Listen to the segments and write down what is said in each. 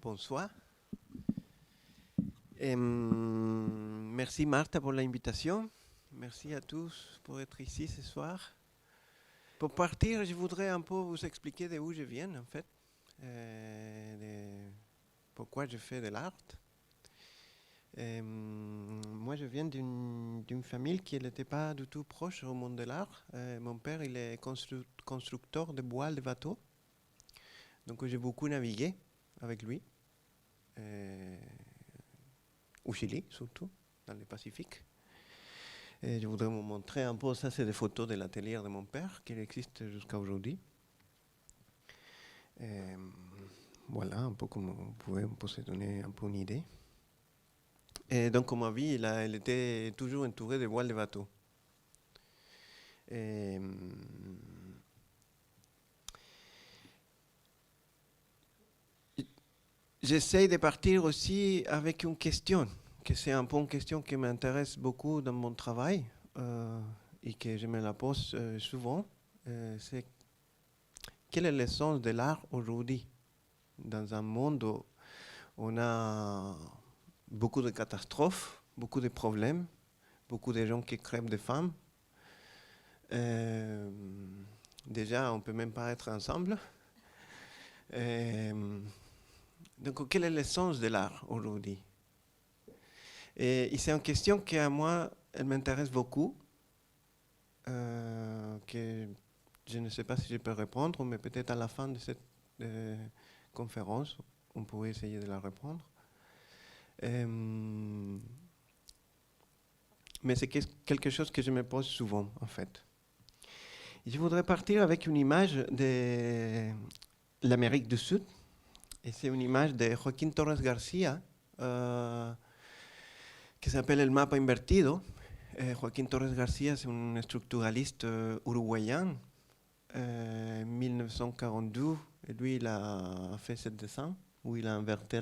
Bonsoir. Merci Martha pour l'invitation. Merci à tous pour être ici ce soir. Pour partir, je voudrais un peu vous expliquer d'où je viens en fait, pourquoi je fais de l'art. Moi, je viens d'une famille qui n'était pas du tout proche au monde de l'art. Mon père, il est constructeur de voiles de bateaux. Donc, j'ai beaucoup navigué avec lui. Au Chili, surtout, dans le Pacifique. Et je voudrais vous montrer un peu, ça c'est des photos de l'atelier de mon père, qui existe jusqu'à aujourd'hui. Voilà, un peu comme vous pouvez se donner un peu une idée. Et donc, comme ma vie, elle était toujours entourée de voiles de bateaux. J'essaie de partir aussi avec une question, que c'est un peu une question qui m'intéresse beaucoup dans mon travail et que je me la pose souvent. C'est quel est le sens de l'art aujourd'hui dans un monde où on a beaucoup de catastrophes, beaucoup de problèmes, beaucoup de gens qui crèvent de faim. Déjà, on ne peut même pas être ensemble. Donc, quel est le sens de l'art aujourd'hui? Et c'est une question qui, à moi, elle m'intéresse beaucoup, que je ne sais pas si je peux répondre, mais peut-être à la fin de cette conférence, on pourrait essayer de la répondre. Mais c'est quelque chose que je me pose souvent, en fait. Je voudrais partir avec une image de l'Amérique du Sud. Et c'est une image de Joaquín Torres Garcia, qui s'appelle El Mapa Invertido. Joaquín Torres Garcia, c'est un structuraliste uruguayen, 1942. Et lui, il a fait ce dessin où il a inverti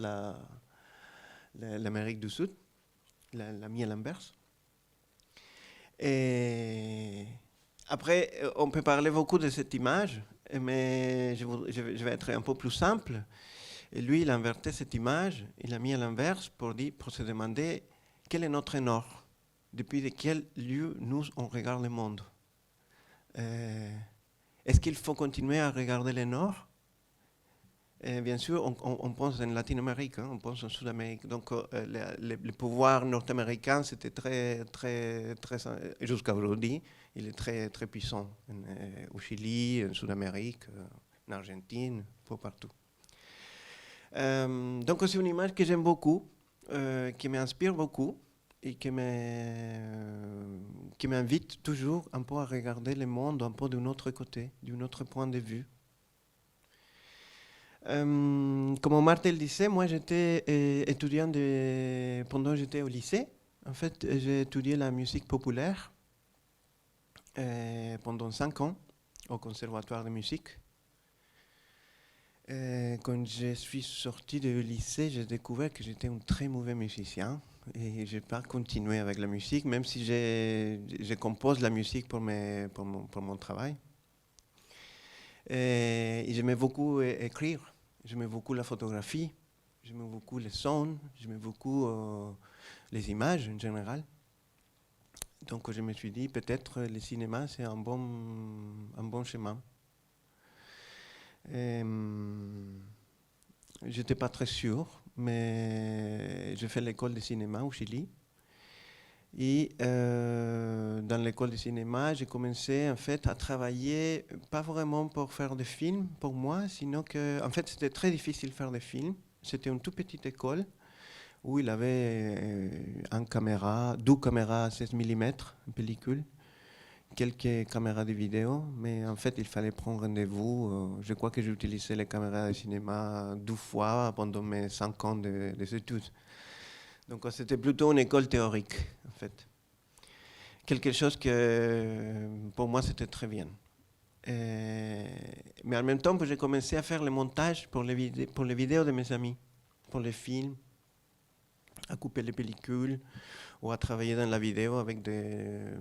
l'Amérique du Sud, l'a mis à l'inverse. Et après, on peut parler beaucoup de cette image, mais je vais être un peu plus simple. Et lui, il a inverti cette image, il l'a mis à l'inverse pour se demander quel est notre nord, depuis quel lieu nous on regarde le monde. Est-ce qu'il faut continuer à regarder le nord? Bien sûr, on pense en Latine-Amérique, on pense en Sud-Amérique. Donc, le pouvoir nord-américain, c'était très, jusqu'à aujourd'hui, il est très, très puissant au Chili, en Sud-Amérique, en Argentine, partout. Donc, c'est une image que j'aime beaucoup, qui m'inspire beaucoup et qui m'invite toujours un peu à regarder le monde un peu d'un autre côté, d'un autre point de vue. Comme Martel disait, moi j'étais étudiant pendant que j'étais au lycée. En fait, j'ai étudié la musique populaire pendant 5 ans au conservatoire de musique. Quand je suis sorti du lycée, j'ai découvert que j'étais un très mauvais musicien et je n'ai pas continué avec la musique, même si je compose la musique pour mon travail. Et j'aimais beaucoup écrire. J'aimais beaucoup la photographie, j'aimais beaucoup les sons, j'aimais beaucoup les images en général. Donc je me suis dit, peut-être le cinéma, c'est un bon chemin. J'étais pas très sûr, mais j'ai fait l'école de cinéma au Chili. Et dans l'école de cinéma, j'ai commencé en fait à travailler, pas vraiment pour faire des films pour moi, sinon que, en fait, c'était très difficile de faire des films. C'était une toute petite école où il avait deux caméras à 16 mm, une pellicule, quelques caméras de vidéo, mais en fait, il fallait prendre rendez-vous. Je crois que j'ai utilisé les caméras de cinéma 2 fois pendant mes 5 ans d'études. Donc, c'était plutôt une école théorique, en fait. Quelque chose que, pour moi, c'était très bien. Mais en même temps, j'ai commencé à faire le montage pour les vidéos de mes amis, pour les films, à couper les pellicules ou à travailler dans la vidéo avec des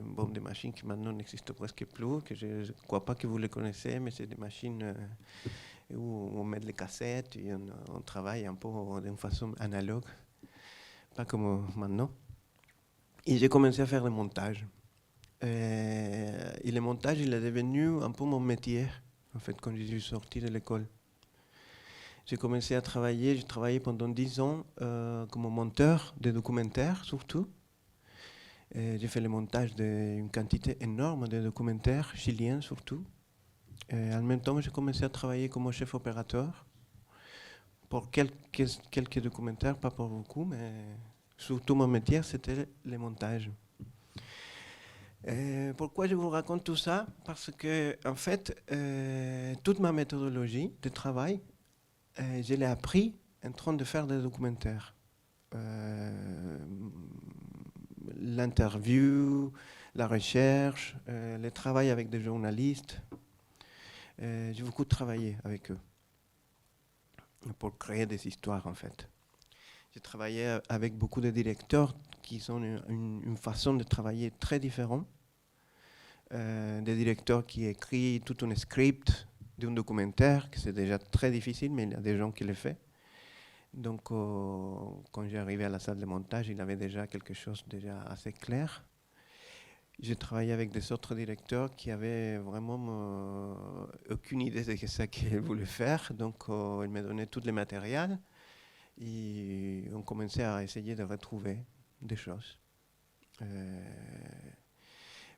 machines qui maintenant n'existent presque plus, que je ne crois pas que vous les connaissez, mais c'est des machines où on met les cassettes et on travaille un peu d'une façon analogue, pas comme maintenant. Et j'ai commencé à faire le montage. Et le montage, il est devenu un peu mon métier, en fait, quand je suis sorti de l'école. J'ai commencé à travailler, j'ai travaillé pendant 10 ans comme monteur de documentaires, surtout. J'ai fait le montage d'une quantité énorme de documentaires, chiliens surtout. En même temps, j'ai commencé à travailler comme chef opérateur pour quelques documentaires, pas pour beaucoup, mais surtout mon métier, c'était le montage. Pourquoi je vous raconte tout ça? Parce que, en fait, toute ma méthodologie de travail, je l'ai appris en train de faire des documentaires. L'interview, la recherche, le travail avec des journalistes. J'ai beaucoup travaillé avec eux pour créer des histoires, en fait. J'ai travaillé avec beaucoup de directeurs qui ont une façon de travailler très différente. Des directeurs qui écrivent tout un script d'un documentaire, que c'est déjà très difficile, mais il y a des gens qui le font. Donc, quand j'ai arrivé à la salle de montage, il avait déjà quelque chose déjà assez clair. J'ai travaillé avec des autres directeurs qui avaient vraiment aucune idée de ce qu'ils voulaient faire. Donc, ils me donnaient tout le matériel et on commençait à essayer de retrouver des choses.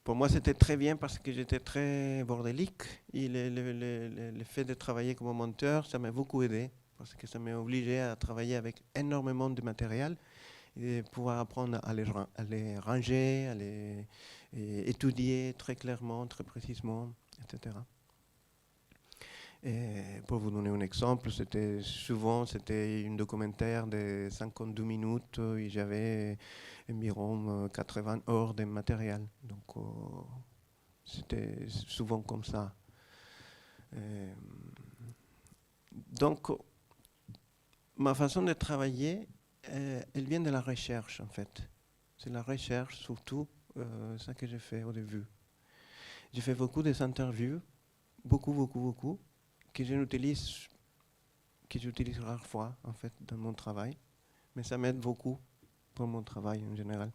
Pour moi, c'était très bien parce que j'étais très bordélique et le fait de travailler comme monteur, ça m'a beaucoup aidé parce que ça m'a obligé à travailler avec énormément de matériel et pouvoir apprendre à les ranger, à les étudier très clairement, très précisément, etc. Et pour vous donner un exemple, c'était un documentaire de 52 minutes et j'avais environ 80 heures de matériel. Donc, c'était souvent comme ça. Donc, ma façon de travailler, elle vient de la recherche, en fait. C'est la recherche, surtout, ça que j'ai fait au début. J'ai fait beaucoup d'interviews, beaucoup, que j'utilise rarement, en fait, dans mon travail. Mais ça m'aide beaucoup pour mon travail, en général.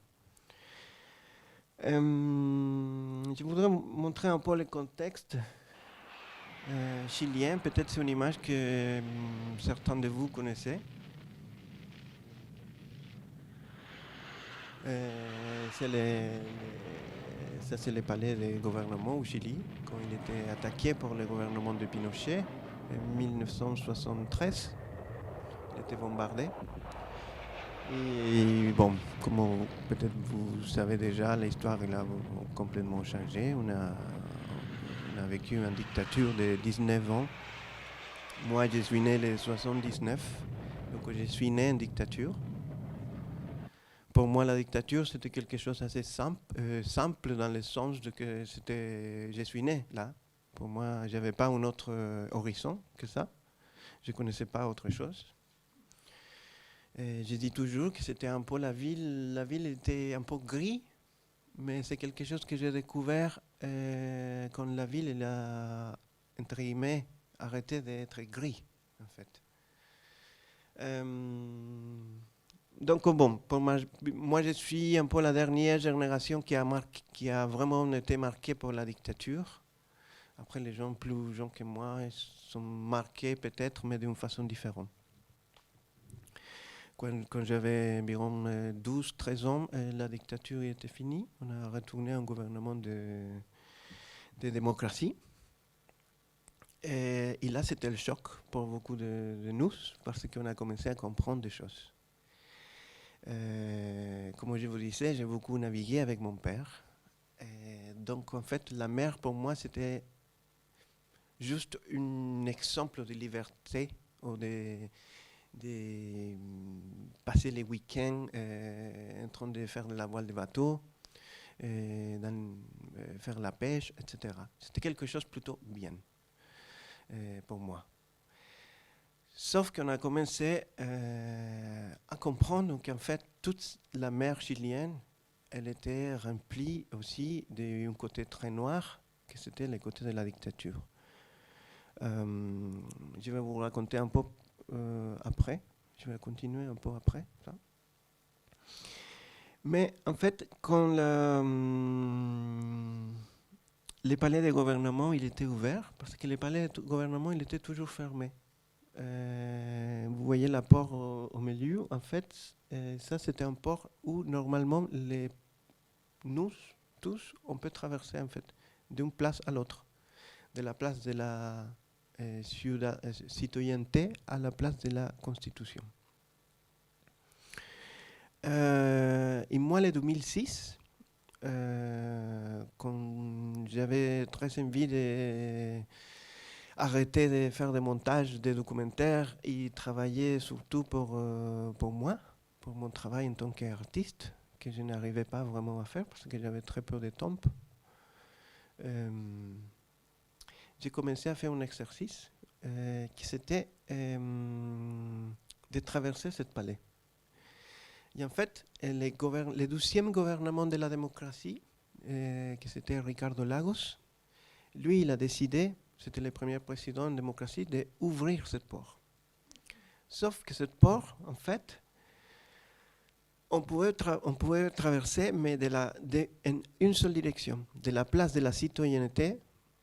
Je voudrais montrer un peu le contexte chilien. Peut-être c'est une image que certains de vous connaissez. Ça, c'est le palais du gouvernement au Chili, quand il était attaqué par le gouvernement de Pinochet en 1973. Il était bombardé. Et bon, comme peut-être vous savez déjà, l'histoire a complètement changé. On a vécu une dictature de 19 ans. Moi, je suis né en 79, donc je suis né en dictature. Pour moi, la dictature, c'était quelque chose d'assez simple dans le sens de que je suis né là. Pour moi, je n'avais pas un autre horizon que ça. Je ne connaissais pas autre chose. J'ai dit toujours que c'était un peu la ville. La ville était un peu gris, mais c'est quelque chose que j'ai découvert quand la ville elle a, entre guillemets, arrêté d'être gris, en fait. Donc bon, moi je suis un peu la dernière génération qui a vraiment été marquée par la dictature. Après, les gens plus jeunes que moi sont marqués peut-être, mais d'une façon différente. Quand j'avais environ 12-13 ans, la dictature était finie. On a retourné à un gouvernement de démocratie. Et là, c'était le choc pour beaucoup de nous, parce qu'on a commencé à comprendre des choses. Comme je vous disais, j'ai beaucoup navigué avec mon père. Donc, en fait, la mer, pour moi, c'était juste un exemple de liberté ou de passer les week-ends en train de faire de la voile de bateau, faire la pêche, etc. C'était quelque chose plutôt bien pour moi. Sauf qu'on a commencé à comprendre qu'en fait, toute la mer chilienne, elle était remplie aussi d'un côté très noir, que c'était le côté de la dictature. Je vais vous raconter un peu après. Je vais continuer un peu après. Ça. Mais en fait, quand les palais de gouvernement il était ouvert, parce que les palais de gouvernement il était toujours fermé. Vous voyez la porte au milieu, en fait, ça c'était un port où normalement nous tous on peut traverser en fait d'une place à l'autre, de la place de la citoyenneté à la place de la Constitution. Et moi, le 2006, quand j'avais très envie d'arrêter de faire des montages, des documentaires et travailler surtout pour moi, pour mon travail en tant qu'artiste, que je n'arrivais pas vraiment à faire parce que j'avais très peu de temps. J'ai commencé à faire un exercice qui c'était de traverser ce palais. Et en fait, le 12e gouvernement de la démocratie, qui c'était Ricardo Lagos, lui, il a décidé, c'était le premier président en démocratie, d'ouvrir cette porte. Sauf que cette porte, en fait, on pouvait traverser, mais en une seule direction, de la place de la citoyenneté,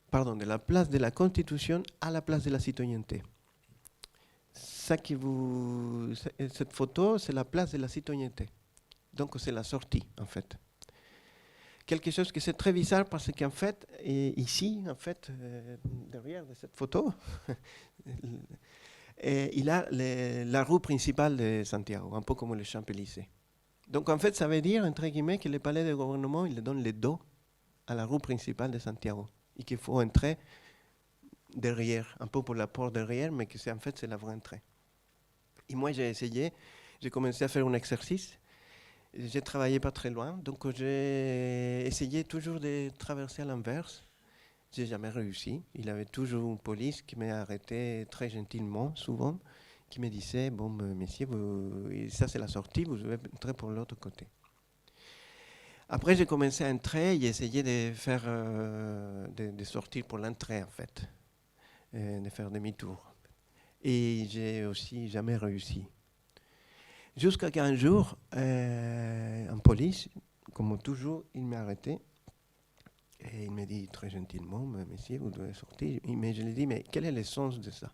pardon, de la place de la Constitution à la place de la citoyenneté. Cette photo, c'est la place de la citoyenneté. Donc c'est la sortie, en fait. Quelque chose qui c'est très bizarre parce qu'en fait, ici, en fait, derrière de cette photo, il a la rue principale de Santiago, un peu comme le Champs-Élysées. Donc en fait, ça veut dire, entre guillemets, que le palais de gouvernement, il donne le dos à la rue principale de Santiago et qu'il faut entrer derrière, un peu pour la porte derrière, mais que en fait, c'est la vraie entrée. Et moi, j'ai commencé à faire un exercice. J'ai travaillé pas très loin, donc j'ai essayé toujours de traverser à l'inverse. J'ai jamais réussi. Il y avait toujours une police qui m'a arrêté très gentiment, souvent, qui me disait, bon, messieurs, ça c'est la sortie, vous devez entrer pour l'autre côté. Après, j'ai commencé à entrer et essayer de faire, de sortir pour l'entrée, en fait, de faire demi-tour. Et j'ai aussi jamais réussi. Jusqu'à qu'un jour, un police, comme toujours, il m'a arrêté. Et il m'a dit très gentiment, monsieur, vous devez sortir. Mais je lui ai dit, mais quel est le sens de ça?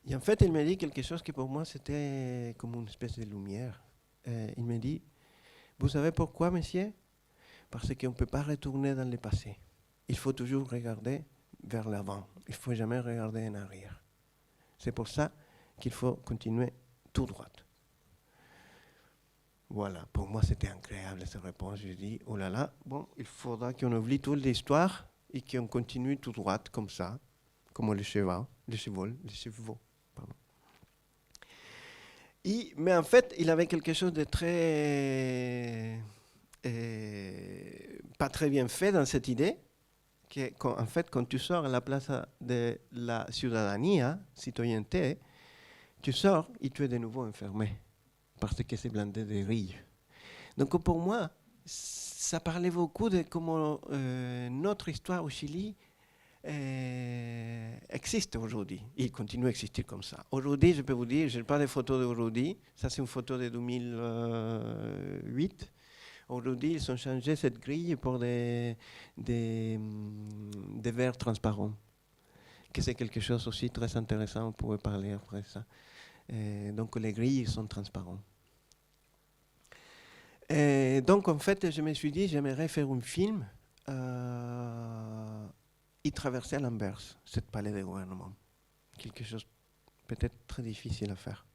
Et en fait, il m'a dit quelque chose qui pour moi, c'était comme une espèce de lumière. Il m'a dit, vous savez pourquoi, monsieur? Parce qu'on ne peut pas retourner dans le passé. Il faut toujours regarder vers l'avant. Il ne faut jamais regarder en arrière. C'est pour ça qu'il faut continuer tout droit. Voilà, pour moi c'était incroyable cette réponse. Je dis, oh là là, bon, il faudra qu'on oublie toute l'histoire et qu'on continue tout droit comme ça, comme les chevaux, pardon. Mais en fait, il avait quelque chose de très, pas très bien fait dans cette idée, en fait, quand tu sors à la place de la ciudadanía, citoyenneté, tu sors et tu es de nouveau enfermé. Parce que c'est blindé de grilles. Donc pour moi, ça parlait beaucoup de comment notre histoire au Chili existe aujourd'hui. Il continue à exister comme ça. Aujourd'hui, je peux vous dire, je n'ai pas de photos d'aujourd'hui. Ça, c'est une photo de 2008. Aujourd'hui, ils ont changé cette grille pour des verres transparents. Que c'est quelque chose aussi très intéressant. On pourrait parler après ça. Donc les grilles sont transparentes. Donc, en fait, je me suis dit, j'aimerais faire un film et traverser à l'inverse, cette palais de gouvernement. Quelque chose peut-être très difficile à faire.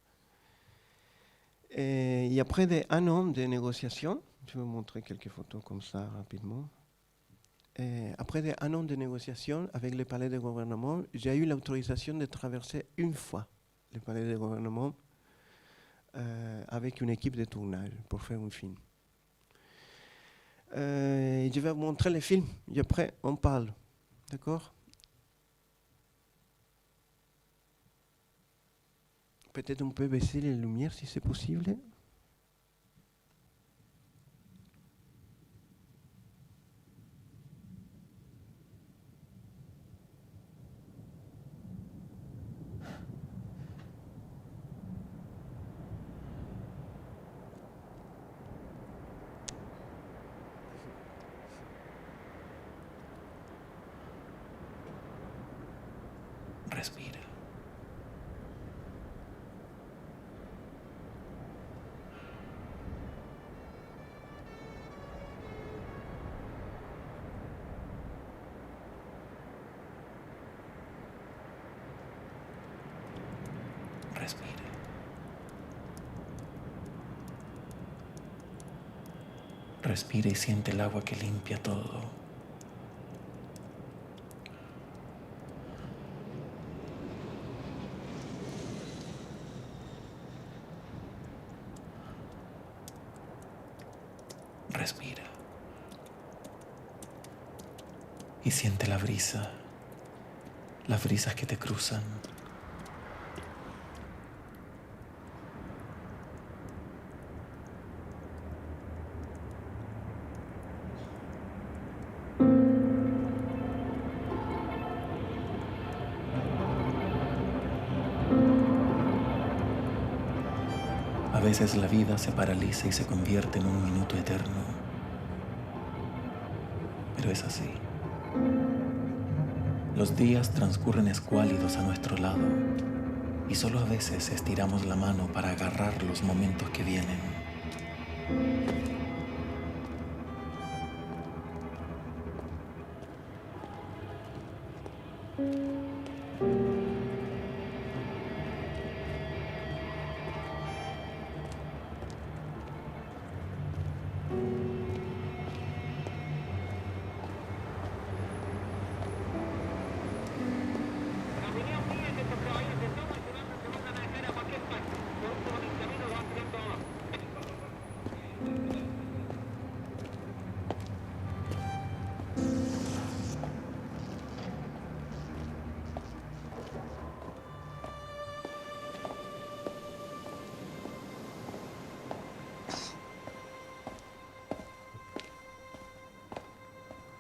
Et après un an de négociations, je vais vous montrer quelques photos comme ça rapidement. Après un an de négociations avec le palais de gouvernement, j'ai eu l'autorisation de traverser une fois le palais de gouvernement avec une équipe de tournage pour faire un film. Je vais vous montrer les films et après on parle. D'accord? Peut-être on peut baisser les lumières si c'est possible. Respira. Respira. Respira y siente el agua que limpia todo. Respira. Y siente la brisa, las brisas que te cruzan. A veces la vida se paraliza y se convierte en un minuto eterno. Pero es así. Los días transcurren escuálidos a nuestro lado y solo a veces estiramos la mano para agarrar los momentos que vienen.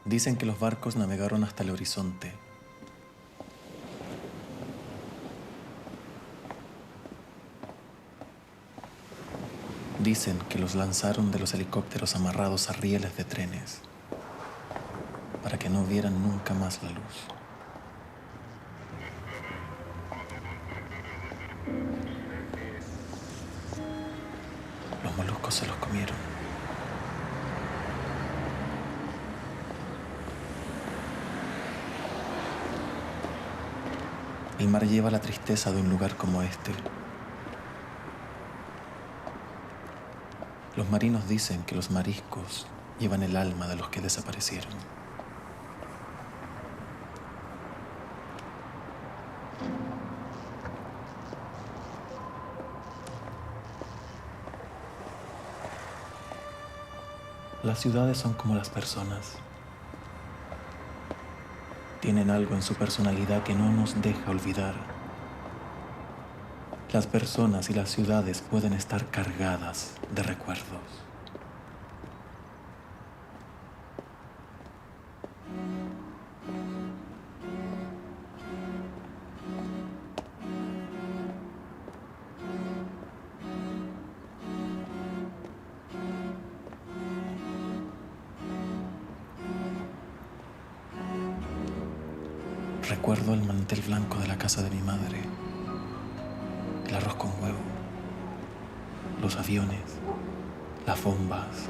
Dicen que los barcos navegaron hasta el horizonte. Dicen que los lanzaron de los helicópteros amarrados a rieles de trenes para que no vieran nunca más la luz. Los moluscos se los comieron. El mar lleva la tristeza de un lugar como este. Los marinos dicen que los mariscos llevan el alma de los que desaparecieron. Las ciudades son como las personas. Tienen algo en su personalidad que no nos deja olvidar. Las personas y las ciudades pueden estar cargadas de recuerdos. Recuerdo el mantel blanco de la casa de mi madre, el arroz con huevo, los aviones, las bombas,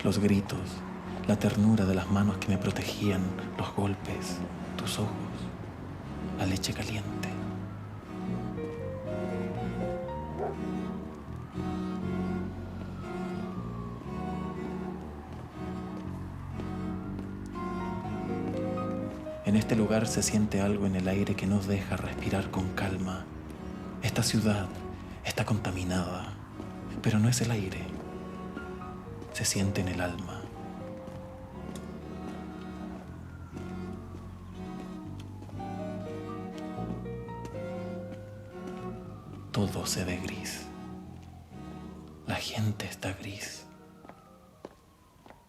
los gritos, la ternura de las manos que me protegían, los golpes, tus ojos, la leche caliente. En este lugar se siente algo en el aire que nos deja respirar con calma. Esta ciudad está contaminada, pero no es el aire. Se siente en el alma. Todo se ve gris. La gente está gris.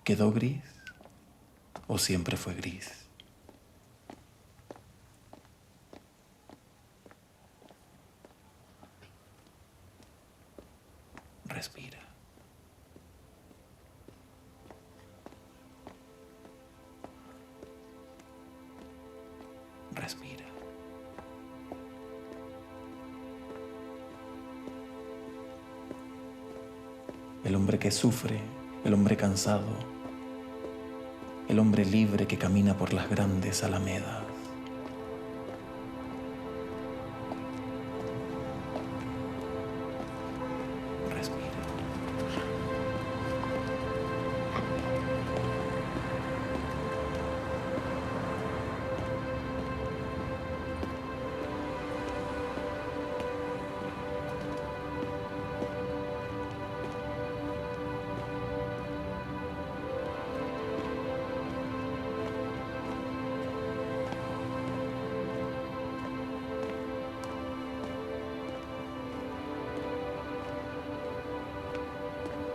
¿Quedó gris o siempre fue gris? Respira. Respira. el hombre que sufre, el hombre cansado, el hombre libre que camina por las grandes alamedas. Respira.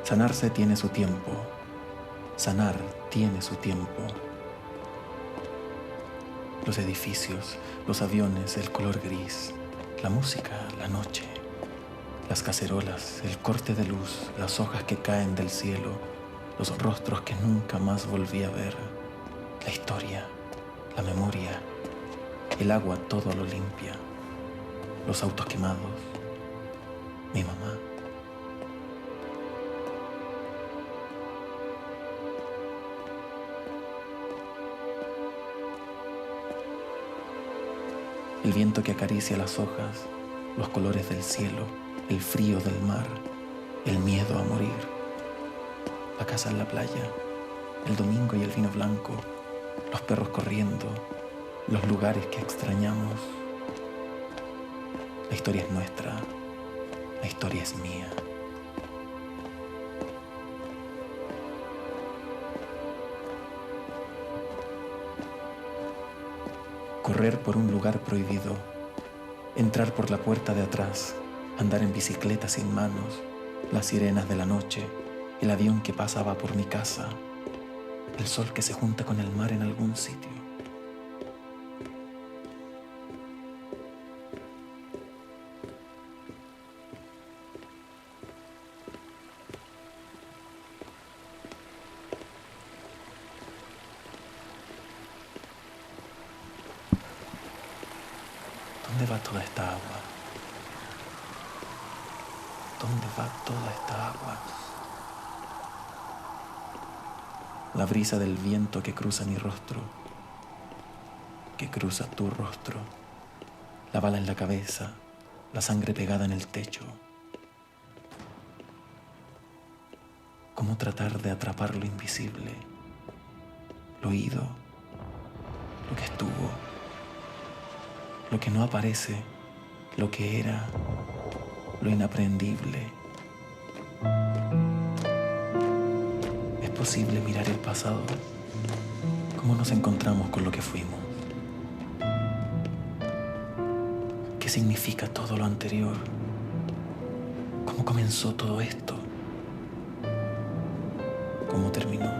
Sanarse tiene su tiempo. Sanar tiene su tiempo. Los edificios, los aviones, el color gris, la música, la noche, las cacerolas, el corte de luz, las hojas que caen del cielo, los rostros que nunca más volví a ver, la historia, la memoria, el agua todo lo limpia, los autos quemados, mi mamá. El viento que acaricia las hojas, los colores del cielo, el frío del mar, el miedo a morir. La casa en la playa, el domingo y el vino blanco, los perros corriendo, los lugares que extrañamos. La historia es nuestra, la historia es mía. Correr por un lugar prohibido, entrar por la puerta de atrás, andar en bicicleta sin manos, las sirenas de la noche, el avión que pasaba por mi casa, el sol que se junta con el mar en algún sitio. ¿Dónde va toda esta agua? ¿Dónde va toda esta agua? La brisa del viento que cruza mi rostro, que cruza tu rostro, la bala en la cabeza, la sangre pegada en el techo. ¿Cómo tratar de atrapar lo invisible, lo oído, lo que estuvo? Lo que no aparece, lo que era, lo inaprendible. ¿Es posible mirar el pasado? ¿Cómo nos encontramos con lo que fuimos? ¿Qué significa todo lo anterior? ¿Cómo comenzó todo esto? ¿Cómo terminó?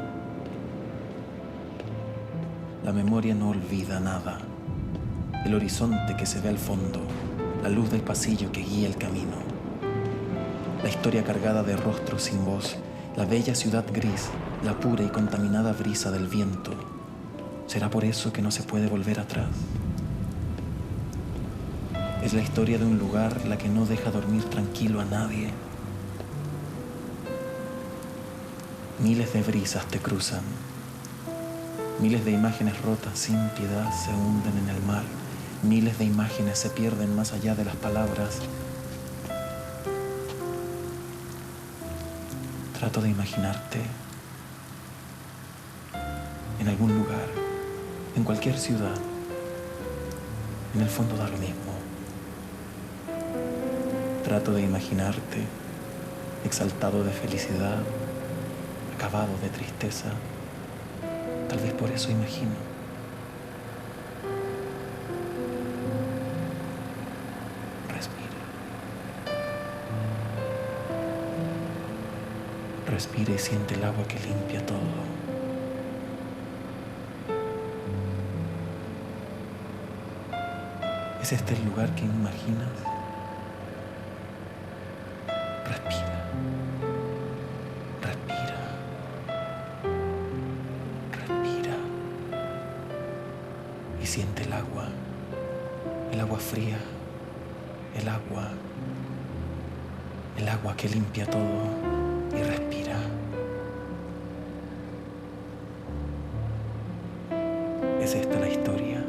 La memoria no olvida nada. El horizonte que se ve al fondo, la luz del pasillo que guía el camino, la historia cargada de rostros sin voz, la bella ciudad gris, la pura y contaminada brisa del viento. ¿Será por eso que no se puede volver atrás? Es la historia de un lugar la que no deja dormir tranquilo a nadie. Miles de brisas te cruzan, miles de imágenes rotas sin piedad se hunden en el mar. Miles de imágenes se pierden más allá de las palabras. Trato de imaginarte en algún lugar, en cualquier ciudad. En el fondo da lo mismo. Trato de imaginarte exaltado de felicidad, acabado de tristeza. Tal vez por eso imagino. Respira y siente el agua que limpia todo. ¿Es este el lugar que imaginas? Respira. Respira. Respira. Y siente el agua fría, el agua que limpia todo. y respira. ¿Es esta la historia?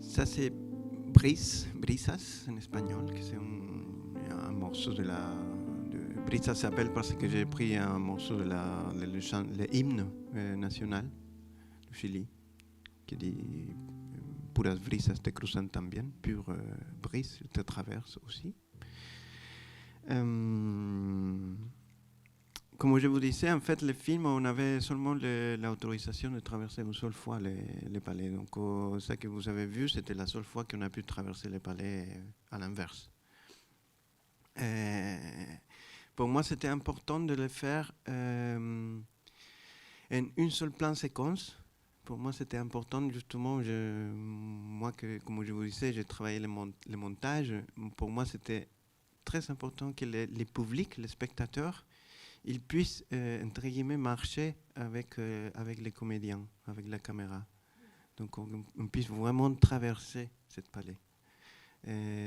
Ça, c'est Brisas en espagnol, que c'est un morceau de la. Brisas s'appelle parce que j'ai pris un morceau de l'hymne national du Chili, qui dit Puras brisas te cruzan también, pure brise te traverse aussi. Comme je vous disais, en fait, le film, on avait seulement l'autorisation de traverser une seule fois les palais. Donc, ça que vous avez vu, c'était la seule fois qu'on a pu traverser les palais à l'inverse. Pour moi, c'était important de le faire en une seule plan séquence. Pour moi, c'était important, justement, moi, comme je vous disais, j'ai travaillé le montage. Pour moi, c'était très important que les publics, les spectateurs, ils puissent, entre guillemets, marcher avec les comédiens, avec la caméra. Donc, on puisse vraiment traverser cette palais.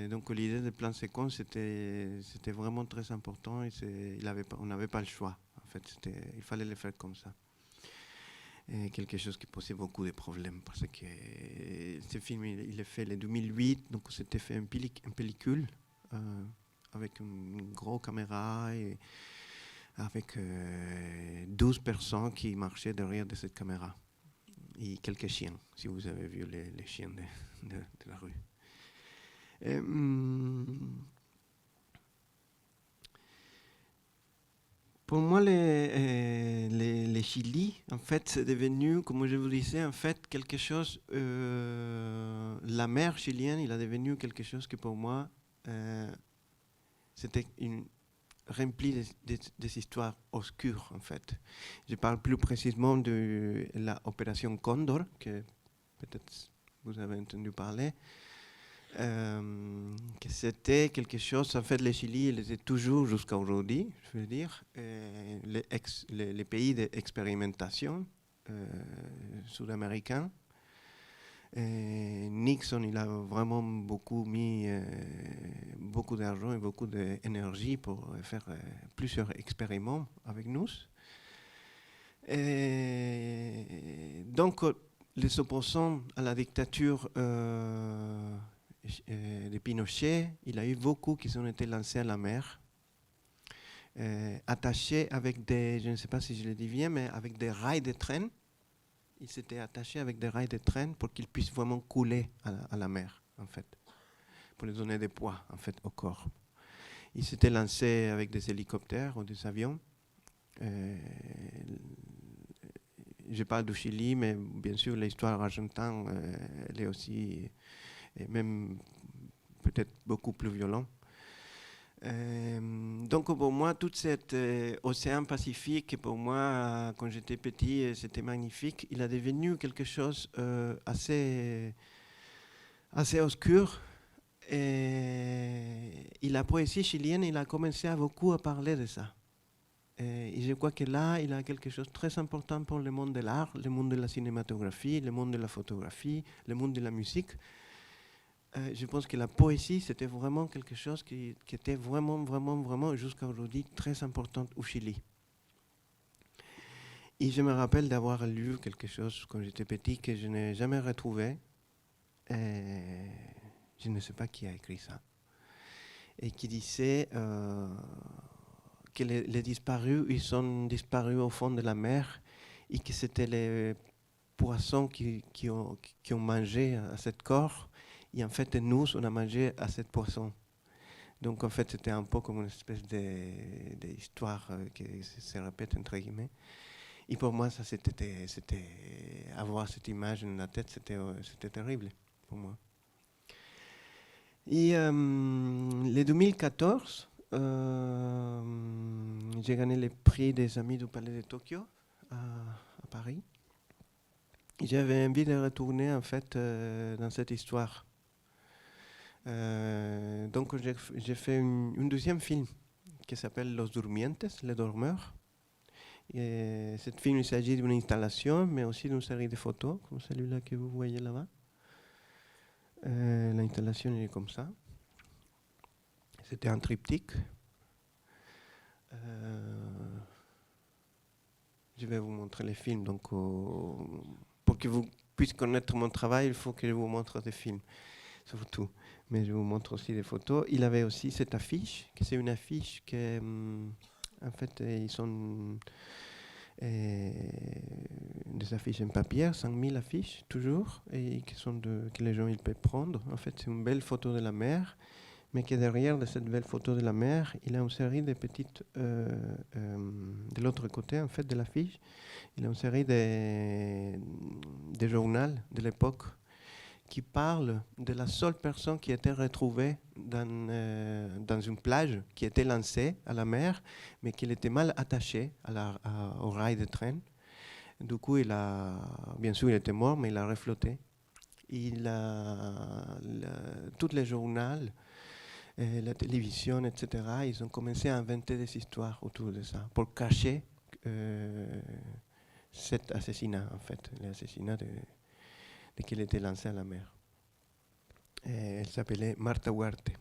Donc, l'idée de plan séquence, c'était vraiment très important et on n'avait pas le choix. En fait, il fallait le faire comme ça. Et quelque chose qui posait beaucoup de problèmes parce que ce film, il est fait en 2008, donc c'était fait en pellicule avec une grosse caméra et avec 12 personnes qui marchaient derrière de cette caméra. Et quelques chiens, si vous avez vu les chiens de la rue. Pour moi, les Chili, en fait, c'est devenu, comme je vous disais, en fait, quelque chose. La mer chilienne, il a devenu quelque chose que pour moi, c'était rempli des histoires obscures, en fait. Je parle plus précisément de l'opération Condor, que peut-être vous avez entendu parler. Que c'était quelque chose, en fait, le Chili, il était toujours jusqu'à aujourd'hui, je veux dire, les pays d'expérimentation sud-américains. Nixon, il a vraiment beaucoup mis beaucoup d'argent et beaucoup d'énergie pour faire plusieurs expériments avec nous. Donc, les opposants à la dictature de Pinochet, il y a eu beaucoup qui ont été lancés à la mer, attachés avec des, je ne sais pas si je le dis bien, mais avec des rails de train. Ils s'étaient attachés avec des rails de train pour qu'ils puissent vraiment couler à la mer, en fait, pour les donner des poids, en fait, au corps. Ils s'étaient lancés avec des hélicoptères ou des avions. Je parle du Chili, mais bien sûr, l'histoire argentine, elle est aussi, et même peut-être beaucoup plus violente. Donc pour moi, tout cet océan Pacifique, pour moi, quand j'étais petit, c'était magnifique. Il a devenu quelque chose assez obscur. Et la poésie chilienne, il a commencé à beaucoup à parler de ça. Et je crois que là, il a quelque chose de très important pour le monde de l'art, le monde de la cinématographie, le monde de la photographie, le monde de la musique. je pense que la poésie, c'était vraiment quelque chose qui était vraiment, jusqu'à aujourd'hui, très important au Chili. Et je me rappelle d'avoir lu quelque chose quand j'étais petit que je n'ai jamais retrouvé. Je ne sais pas qui a écrit ça. Et qui disait que les disparus, ils sont disparus au fond de la mer et que c'était les poissons qui ont mangé à cette corps. Et en fait, nous, on a mangé à cette poisson. Donc, en fait, c'était un peu comme une espèce d'histoire qui se répète, entre guillemets. Et pour moi, ça, c'était avoir cette image dans la tête, c'était terrible pour moi. Et les 2014, j'ai gagné le prix des Amis du Palais de Tokyo à Paris. Et j'avais envie de retourner en fait dans cette histoire. Donc j'ai fait un deuxième film qui s'appelle Los Durmientes, les dormeurs. Et cette film, il s'agit d'une installation, mais aussi d'une série de photos, comme celui-là que vous voyez là-bas. L'installation est comme ça. C'était un triptyque. Je vais vous montrer les films. Donc, pour que vous puissiez connaître mon travail, il faut que je vous montre des films, surtout. Mais je vous montre aussi des photos. Il avait aussi cette affiche, que c'est une affiche que, en fait, ils sont des affiches en papier, 5000 affiches toujours, et que les gens ils peuvent prendre. En fait, c'est une belle photo de la mer, mais que derrière de cette belle photo de la mer, il a une série de petites, de l'autre côté en fait de l'affiche, il a une série de journaux de l'époque qui parlent de la seule personne qui était retrouvée dans une plage, qui était lancée à la mer, mais qui était mal attachée au rail de train. Du coup, bien sûr, il était mort, mais il a reflotté. Tous les journaux, la télévision, etc., ils ont commencé à inventer des histoires autour de ça pour cacher cet assassinat, en fait, l'assassinat de qu'il était lancé à la mer. Elle s'appelait Marta Huarte.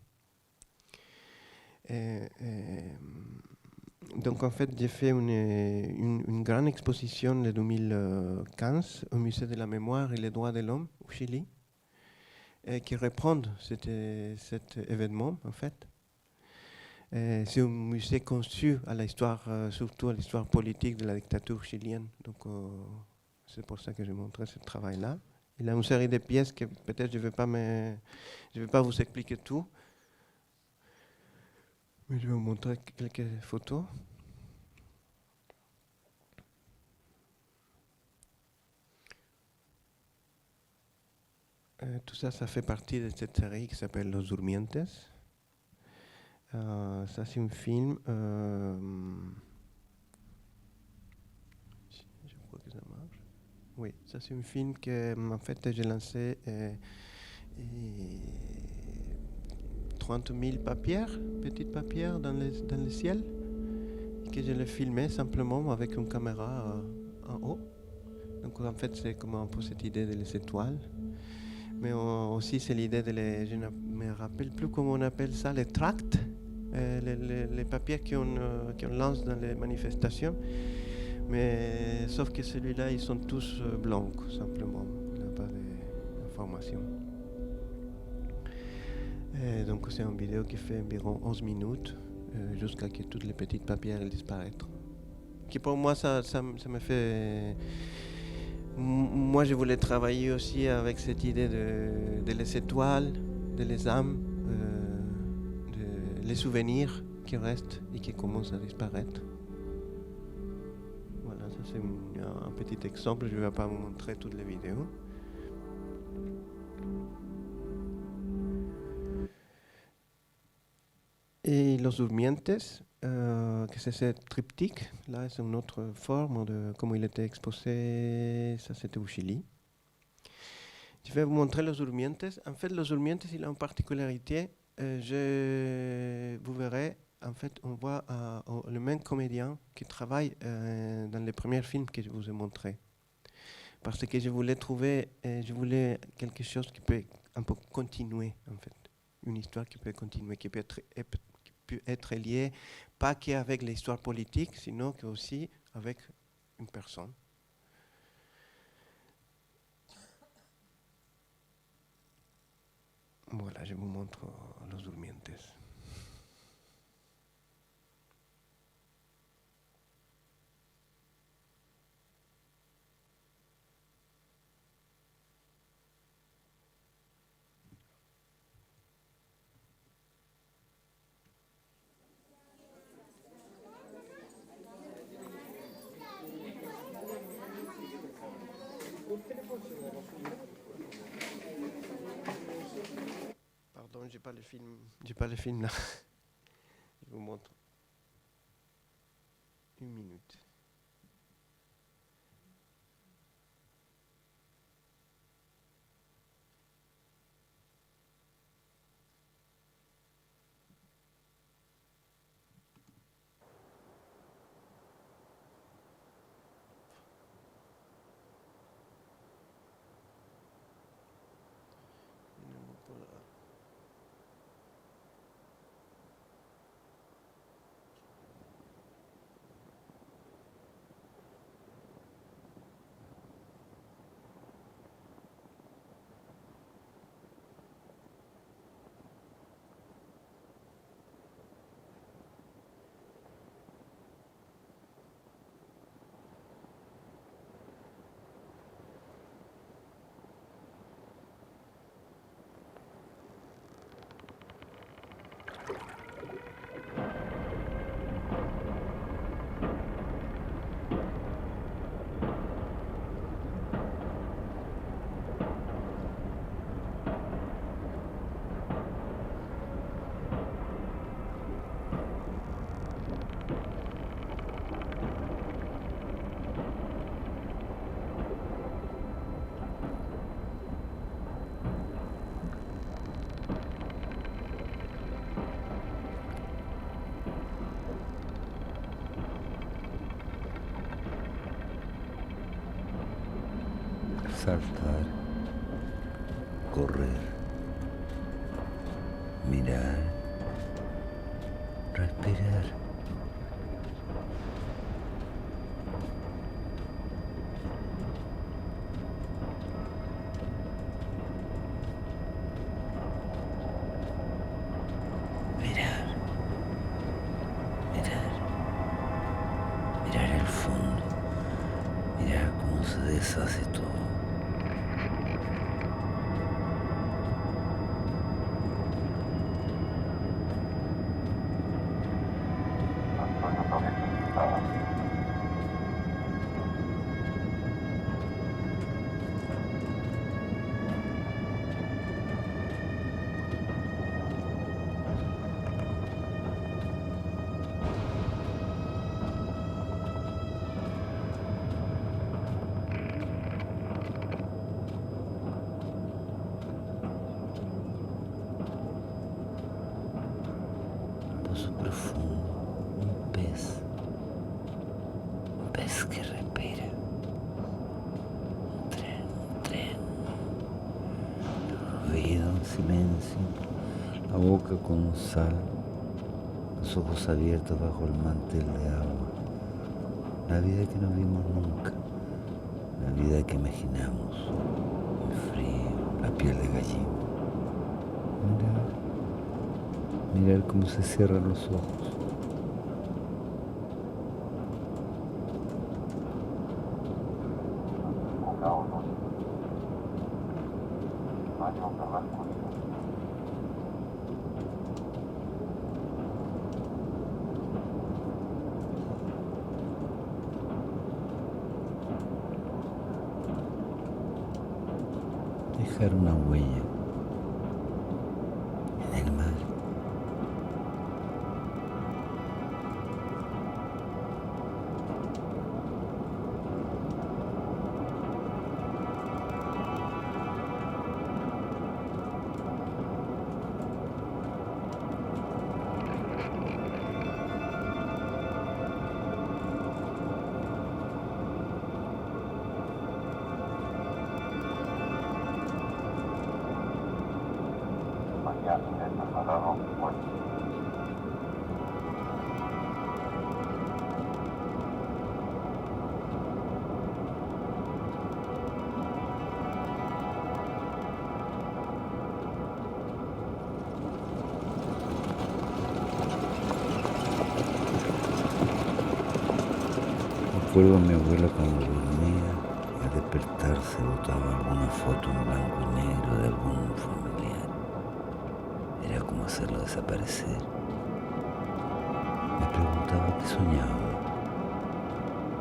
Donc en fait, j'ai fait une grande exposition en 2015 au Musée de la Mémoire et les Droits de l'Homme au Chili, qui reprend cet événement en fait. C'est un musée conçu à l'histoire, surtout à l'histoire politique de la dictature chilienne. Donc c'est pour ça que j'ai montré ce travail-là. Il a une série de pièces que peut-être je ne vais pas vous expliquer tout, mais je vais vous montrer quelques photos. Tout ça, ça fait partie de cette série qui s'appelle Los Durmientes. Ça, c'est un film. Je crois que ça marche. Oui, ça c'est un film que en fait j'ai lancé 30 000 petites papiers dans le ciel, et que je l'ai filmé simplement avec une caméra en haut. Donc en fait c'est comme un peu cette idée des étoiles, mais aussi c'est l'idée je ne me rappelle plus comment on appelle ça, les tracts, les papiers qu'on lance dans les manifestations. Mais sauf que celui-là, ils sont tous blancs, simplement. Il n'y a pas d'informations. Donc c'est une vidéo qui fait environ 11 minutes, jusqu'à ce que tous les petits papiers disparaissent. Qui pour moi, ça me fait... Moi, je voulais travailler aussi avec cette idée de les étoiles, de les âmes, de les souvenirs qui restent et qui commencent à disparaître. C'est un petit exemple, je ne vais pas vous montrer toutes les vidéos. Et Los Durmientes, que c'est ce triptyque, là c'est une autre forme de comment il était exposé, ça c'était au Chili. Je vais vous montrer Los Durmientes. En fait, Los Durmientes, il a une particularité, vous verrez, en fait, on voit le même comédien qui travaille dans les premiers films que je vous ai montrés. parce que je voulais trouver, je voulais quelque chose qui peut un peu continuer, en fait. Une histoire qui peut continuer, qui peut être liée, pas qu'avec l'histoire politique, sinon aussi avec une personne. Voilà, je vous montre Los Durmientes. Pardon, j'ai pas le film là. Je vous montre. Une minute. Saltar, correr, mirar, respirar. Mirar, mirar, mirar el fondo, mirar cómo se deshace todo. Pozo profundo, un pez que respira, un tren, ruido, silencio, la boca con sal, los ojos abiertos bajo el mantel de agua, la vida que no vimos nunca, la vida que imaginamos, el frío, la piel de gallina. Mirar cómo se cierran los ojos. Dejar una huella en el mar. Recuerdo a mi abuela cuando dormía y al despertarse botaba alguna foto en blanco y negro de algún familiar. Era como hacerlo desaparecer. Me preguntaba qué soñaba,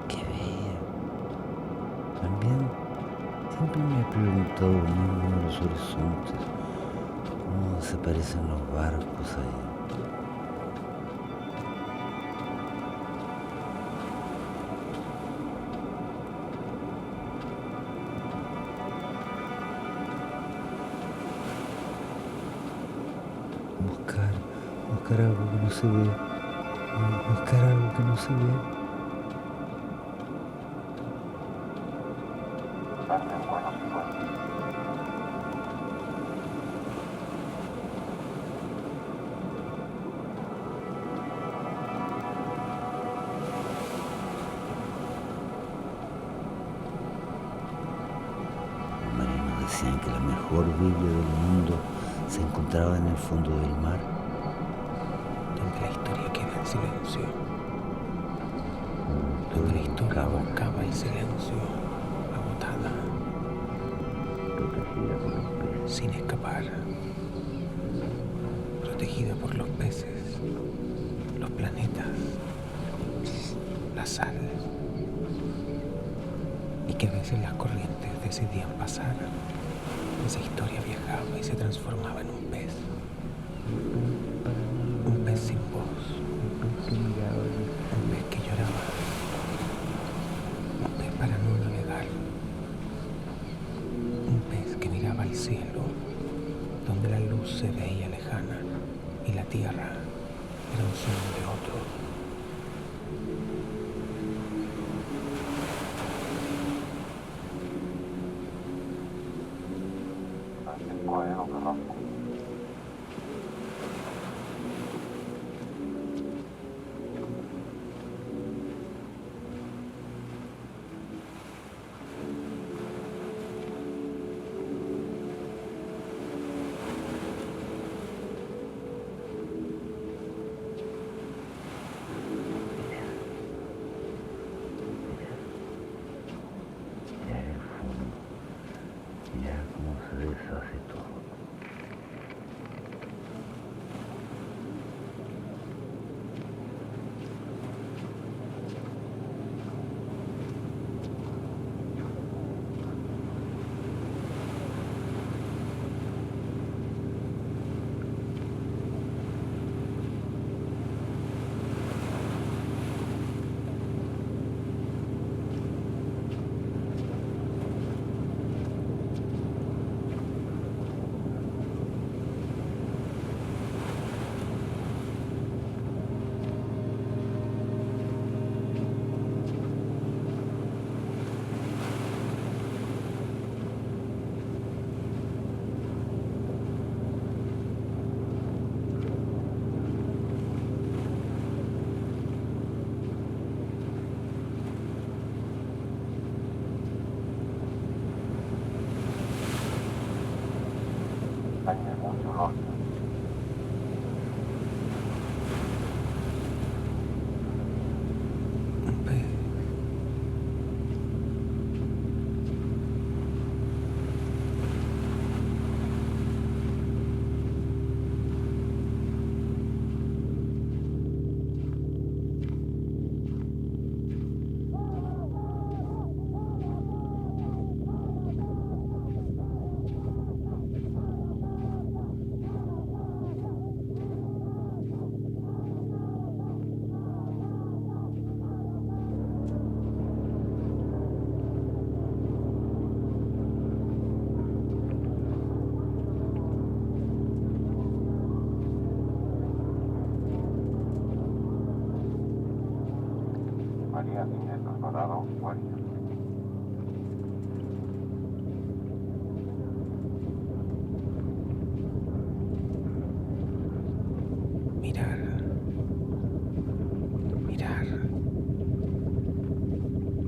qué veía. También siempre me he preguntado lo mismo de los horizontes, cómo desaparecen los barcos ahí. Buscar algo que no se ve, buscar algo que no se ve. Los marinos decían que la mejor Biblia del mundo se encontraba en el fondo del mar, donde la historia queda en silencio, donde la historia buscaba el silencio, agotada, protegida por los peces. sin escapar, protegida por los peces, los planetas, la sal, y que a veces las corrientes decidían pasar. Esa historia viajaba y se transformaba en un pez sin voz, un pez que lloraba, un pez para no navegar, un pez que miraba al cielo, donde la luz se veía lejana y la tierra era un sueño de otro. Mira cómo se deshace todo.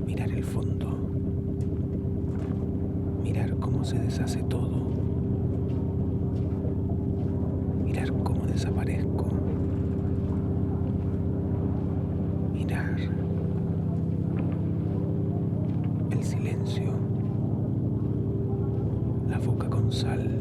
Mirar el fondo, mirar cómo se deshace todo, mirar cómo desaparezco, mirar el silencio, la boca con sal.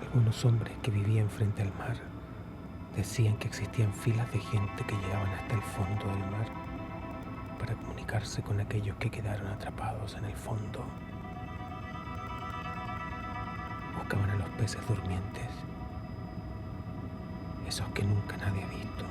Algunos hombres que vivían frente al mar decían que existían filas de gente que llegaban hasta el fondo del mar para comunicarse con aquellos que quedaron atrapados en el fondo. Buscaban a los peces durmientes, esos que nunca nadie ha visto.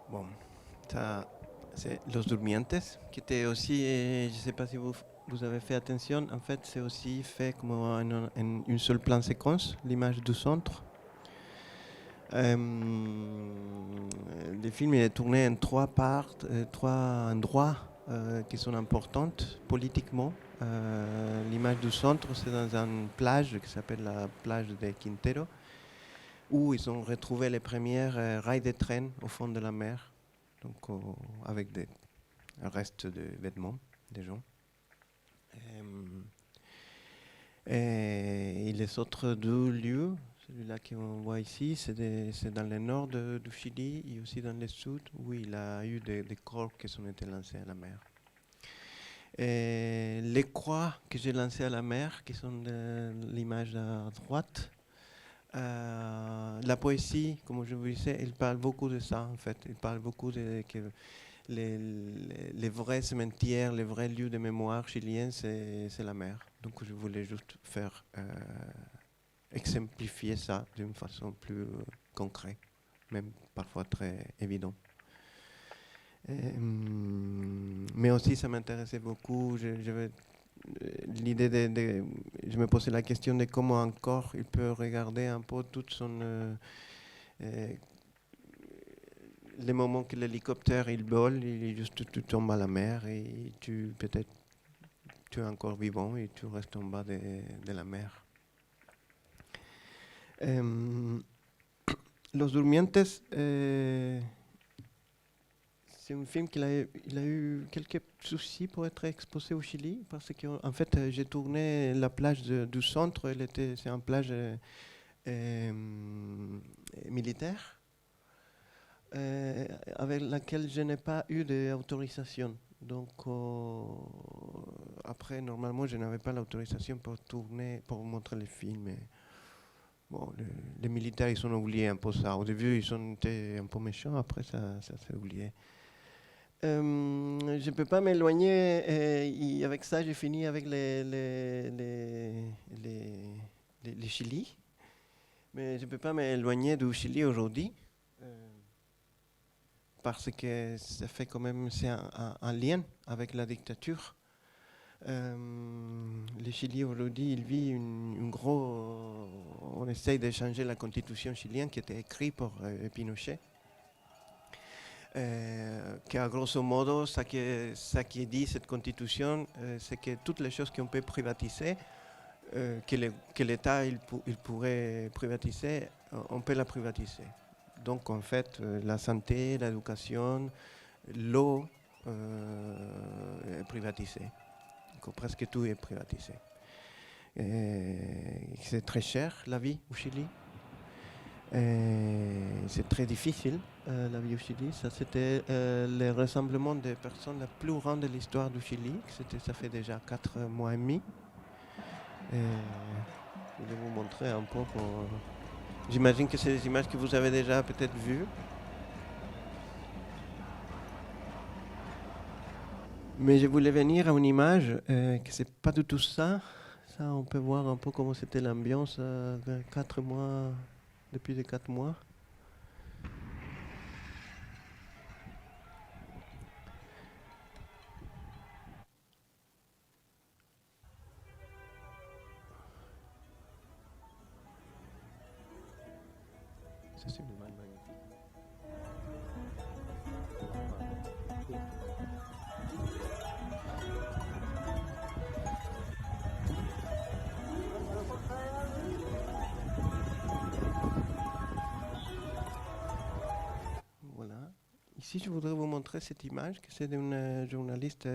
Bon, ça, c'est Los Durmientes, qui était aussi, je ne sais pas si vous avez fait attention, en fait, c'est aussi fait comme une seule plan séquence, l'image du centre. Le film il est tourné en trois parts, trois endroits qui sont importants politiquement. L'image du centre, c'est dans une plage qui s'appelle la plage de Quintero, où ils ont retrouvé les premières rails de train au fond de la mer, donc avec des restes de vêtements des gens. Et les autres deux lieux, celui-là qu'on voit ici, c'est dans le nord du Chili et aussi dans le sud, où il a eu des corps qui ont été lancés à la mer. Et les croix que j'ai lancées à la mer, qui sont l'image à droite. La poésie, comme je vous disais, il parle beaucoup de ça en fait. Il parle beaucoup de que les vrais cimetières, les vrais lieux de mémoire chiliens, c'est la mer. Donc je voulais juste faire exemplifier ça d'une façon plus concrète, même parfois très évidente. Mais aussi, ça m'intéressait beaucoup. L'idée je me posais la question de comment encore il peut regarder un peu toute son les moments que l'hélicoptère il vole, tu tombes à la mer et peut-être tu es encore vivant et tu restes en bas de la mer. Los Durmientes, c'est un film il a eu quelques soucis pour être exposé au Chili parce qu'en fait j'ai tourné la plage du centre, c'est une plage militaire avec laquelle je n'ai pas eu d'autorisation. Donc après normalement je n'avais pas l'autorisation pour tourner, pour montrer les films. Bon, les militaires ils ont oublié un peu ça. Au début ils ont été un peu méchants, après ça s'est oublié. Je ne peux pas m'éloigner et avec ça j'ai fini avec les Chili. Mais je ne peux pas m'éloigner du Chili aujourd'hui parce que ça fait quand même c'est un lien avec la dictature. Le Chili aujourd'hui il vit une grosse... On essaye de changer la constitution chilienne qui était écrite par Pinochet. Que à grosso modo, ça qui dit cette constitution, c'est que toutes les choses qu'on peut privatiser, que l'État il pourrait privatiser, on peut la privatiser. Donc en fait, la santé, l'éducation, l'eau est privatisée. Donc, presque tout est privatisé. C'est très cher la vie au Chili. C'est très difficile la vie au Chili. Ça, c'était le rassemblement des personnes la plus grande de l'histoire du Chili. Ça fait déjà 4 mois et demi. Je vais vous montrer un peu. J'imagine que c'est des images que vous avez déjà peut-être vues. Mais je voulais venir à une image que c'est pas du tout ça. Ça, on peut voir un peu comment c'était l'ambiance 4 mois. Depuis les 4 mois. Ça, c'est une image magnifique. Ici, je voudrais vous montrer cette image, que c'est d'une journaliste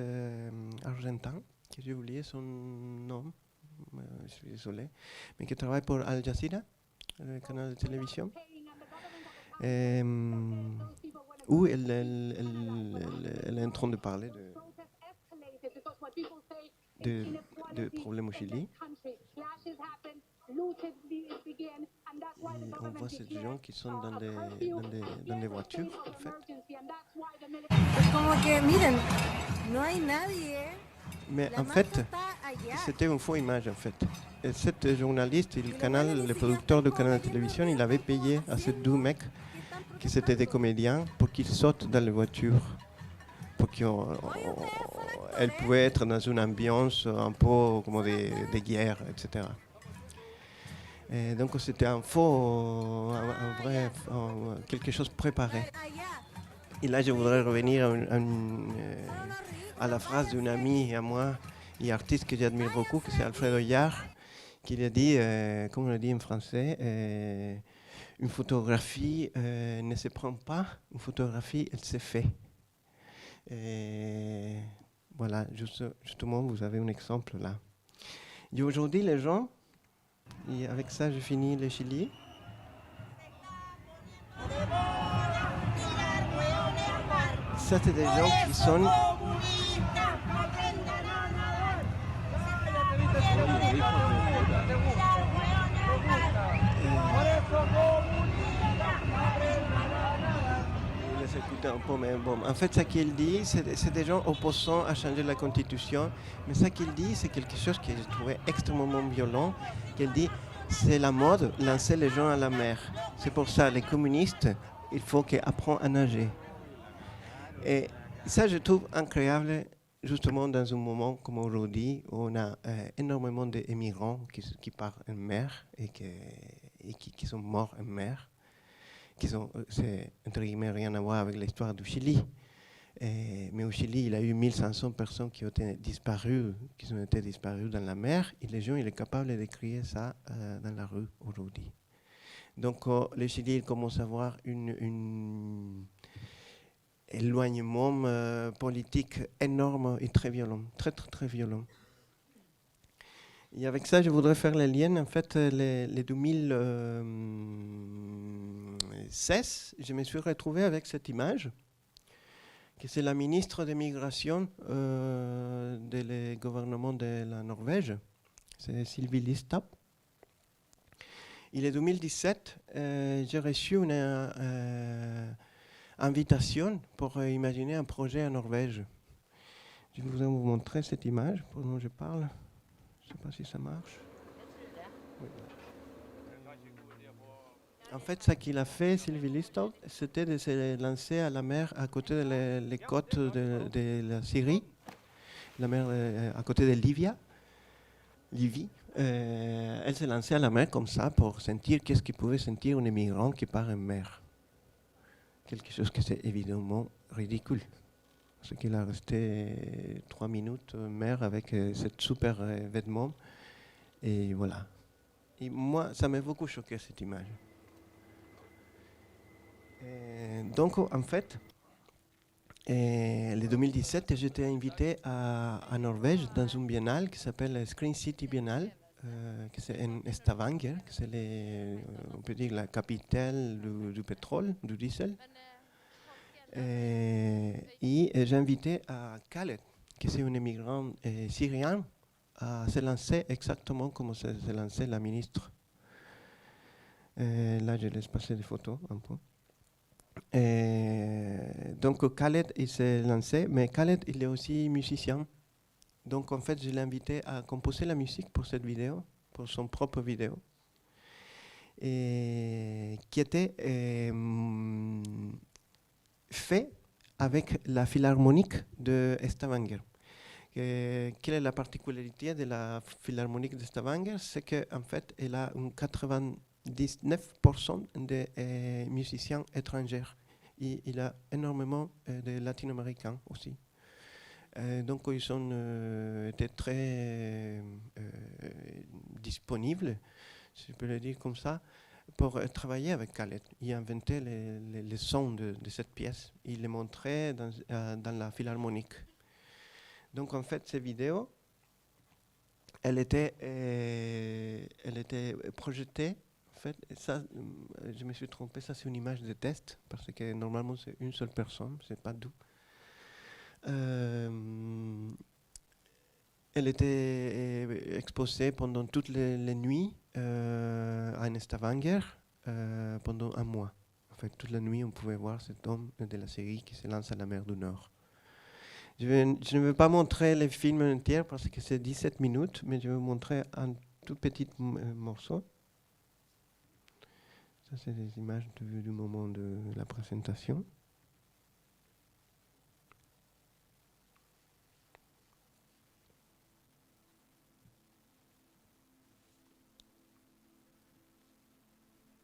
argentin, que j'ai oublié son nom, je suis désolé, mais qui travaille pour Al Jazeera, le canal de télévision, où elle est en train de parler de problèmes au Chili. Et on voit ces gens qui sont dans des voitures, en fait. Mais en fait, c'était une fausse image, en fait. Et cette journaliste, le producteur du canal de télévision, il avait payé à ces deux mecs, qui étaient des comédiens, pour qu'ils sautent dans les voitures. Pour qu'elle pouvait être dans une ambiance un peu comme des guerres, etc. Et donc c'était un vrai, quelque chose préparé. Et là, je voudrais revenir à la phrase d'une amie à moi, et artiste que j'admire beaucoup, que c'est Alfredo Yar, qui a dit, comme on le dit en français, une photographie ne se prend pas, une photographie, elle se fait. Et voilà, justement, vous avez un exemple là. Et aujourd'hui, les gens, et avec ça, je finis le Chili. Ça, c'est des gens qui sont un peu, mais bon, en fait, ce qu'il dit, c'est des gens opposants à changer la constitution, mais ce qu'il dit, c'est quelque chose que j'ai trouvé extrêmement violent, qu'il dit, c'est la mode, lancer les gens à la mer. C'est pour ça, les communistes, il faut qu'ils apprennent à nager. Et ça, je trouve incroyable, justement dans un moment comme aujourd'hui, où on a énormément d'émigrants qui partent en mer et qui sont morts en mer. C'est entre guillemets rien à voir avec l'histoire du Chili. Mais au Chili, il y a eu 1500 personnes qui ont été disparues dans la mer, et les gens ils sont capables d'écrire ça dans la rue aujourd'hui. Donc le Chili il commence à avoir un éloignement politique énorme et très violent, très très très violent. Et avec ça, je voudrais faire le lien. En fait, les 2016, je me suis retrouvé avec cette image, que c'est la ministre de Migration du gouvernement de la Norvège, c'est Sylvie Listhaug. Et en 2017, j'ai reçu une invitation pour imaginer un projet en Norvège. Je vais vous montrer cette image pendant que je parle. Je ne sais pas si ça marche. Oui. En fait, ce qu'il a fait, Sylvie Listhaug, c'était de se lancer à la mer à côté des côtes de la Syrie, la mer à côté de Livie. Elle s'est lancée à la mer comme ça pour sentir qu'est-ce qu'il pouvait sentir un immigrant qui part en mer. Quelque chose qui est évidemment ridicule. Parce qu'il a resté 3 minutes en mer avec cette super vêtement. Et voilà. Et moi, ça m'a beaucoup choqué cette image. Donc, en fait, en 2017, j'étais invité à Norvège dans une biennale qui s'appelle Screen City Biennale, qui c'est en Stavanger, qui c'est on peut dire la capitale du pétrole, du diesel. Et j'ai invité à Khaled, qui est un immigrant syrien, à se lancer exactement comme s'est lancée la ministre. Là, je laisse passer des photos un peu. Donc Khaled, il s'est lancé, mais Khaled, il est aussi musicien. Donc en fait, je l'ai invité à composer la musique pour cette vidéo, pour son propre vidéo, et qui était fait avec la Philharmonique de Stavanger. Quelle est la particularité de la Philharmonique de Stavanger? C'est qu'en fait, elle a 99% de musiciens étrangers. Et il a énormément de latino-américains aussi. Donc ils ont été très disponibles, si je peux le dire comme ça, pour travailler avec Khaled. Il a inventé les sons de cette pièce. Il les montrait dans la Philharmonique. Donc en fait, ces vidéos, elle était projetée. En fait, ça, je me suis trompé, ça c'est une image de test, parce que normalement c'est une seule personne, c'est pas deux. Elle était exposée pendant toutes les nuits à Stavanger pendant un mois. En fait, toute la nuit, on pouvait voir cet homme de la série qui se lance à la mer du Nord. Je ne vais pas montrer les films entiers parce que c'est 17 minutes, mais je vais vous montrer un tout petit morceau. Ça, c'est des images du moment de la présentation.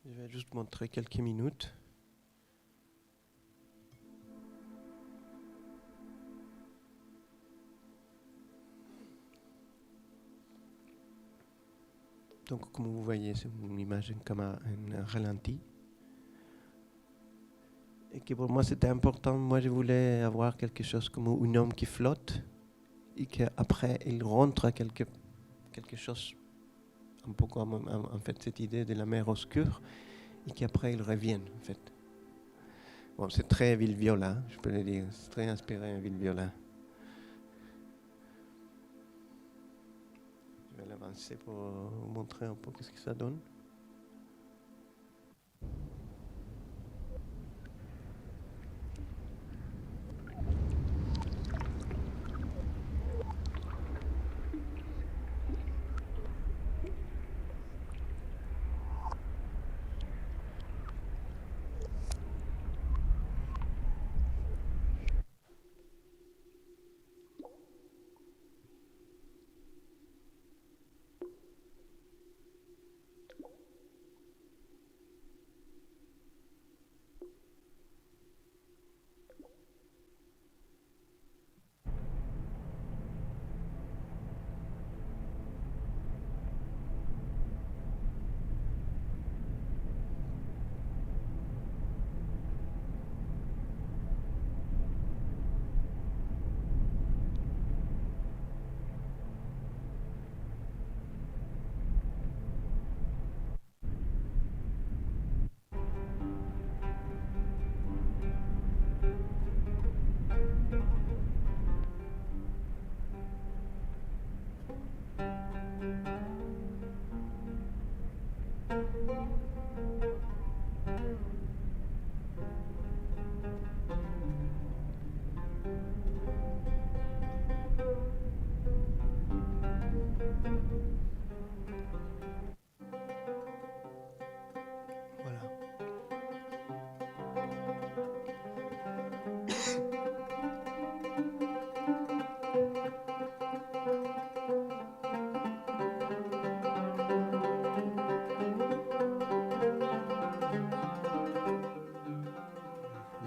Je vais juste montrer quelques minutes. Donc, comme vous voyez, c'est une image comme un ralenti. Et que pour moi, c'était important. Moi, je voulais avoir quelque chose comme un homme qui flotte et qu'après, il rentre à quelque chose, un peu comme en fait, cette idée de la mer obscure, et qu'après, il revienne, en fait. Bon, c'est très Ville Viola, je peux le dire. C'est très inspiré en Ville Viola. Je vais l'avancer pour vous montrer un peu ce que ça donne.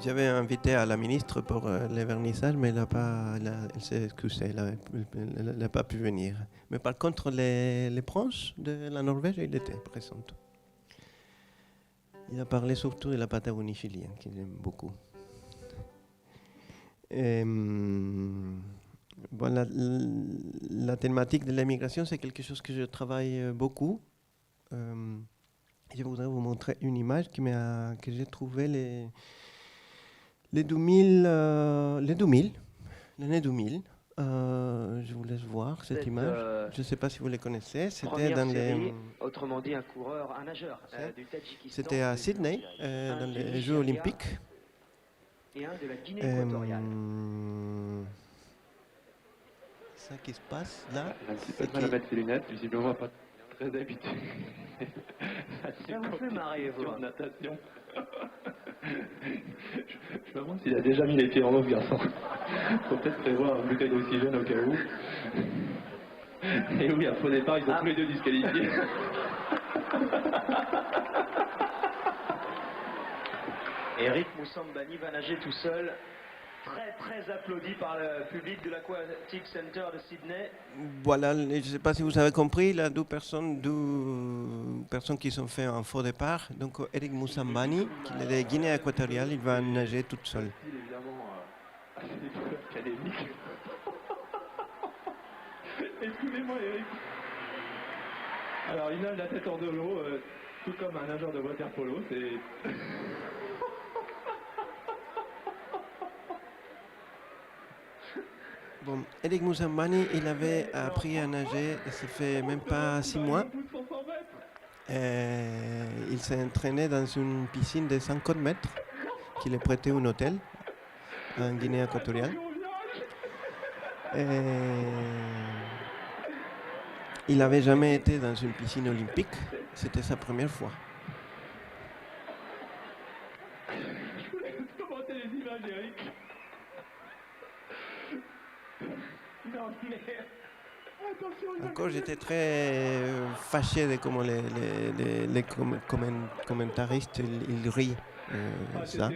J'avais invité à la ministre pour les vernissages, mais elle s'est excusée, elle n'a pas pu venir. Mais par contre, les princes de la Norvège, il était présent. Il a parlé surtout de la Patagonie chilienne, qu'il aime beaucoup. Bon, la thématique de l'immigration, c'est quelque chose que je travaille beaucoup. Je voudrais vous montrer une image que j'ai trouvée l'année 2000. Je vous laisse voir cette image. Je ne sais pas si vous les connaissez. C'était dans les. Autrement dit, un nageur du Tadjikistan. C'était à Sydney, dans les Jeux Olympiques. Et un de la Guinée équatoriale. Ça qui se passe là. Un petit peu de mal à mettre ses lunettes, visiblement pas très habitué. Ça vous fait marrer, vous. En natation. Je me demande s'il a déjà mis les pieds en eau, ce garçon. Faut peut-être prévoir une bouteille d'oxygène au cas où. Et oui, à faux départ, ils sont tous les deux disqualifiés. Eric Moussambani va nager tout seul. Très très applaudi par le public de l'Aquatic Center de Sydney. Voilà, je ne sais pas si vous avez compris, là, deux personnes qui sont fait un faux départ. Donc Eric Moussambani, qui est de Guinée équatoriale, il va nager tout seul. Évidemment, assez académique. Excusez-moi Eric. Alors il nage la tête hors de l'eau, tout comme un nageur de water polo, c'est... Bon, Eric Moussambani, il avait appris à nager, et ça fait même pas 6 mois. Il s'est entraîné dans une piscine de 50 mètres qu'il est prêté un hôtel en Guinée équatoriale. Il n'avait jamais été dans une piscine olympique, c'était sa première fois. Je voulais commenter les images, Eric. Non, mais... Encore, j'étais très fâché de comment les commentaristes ils rient ça. Non,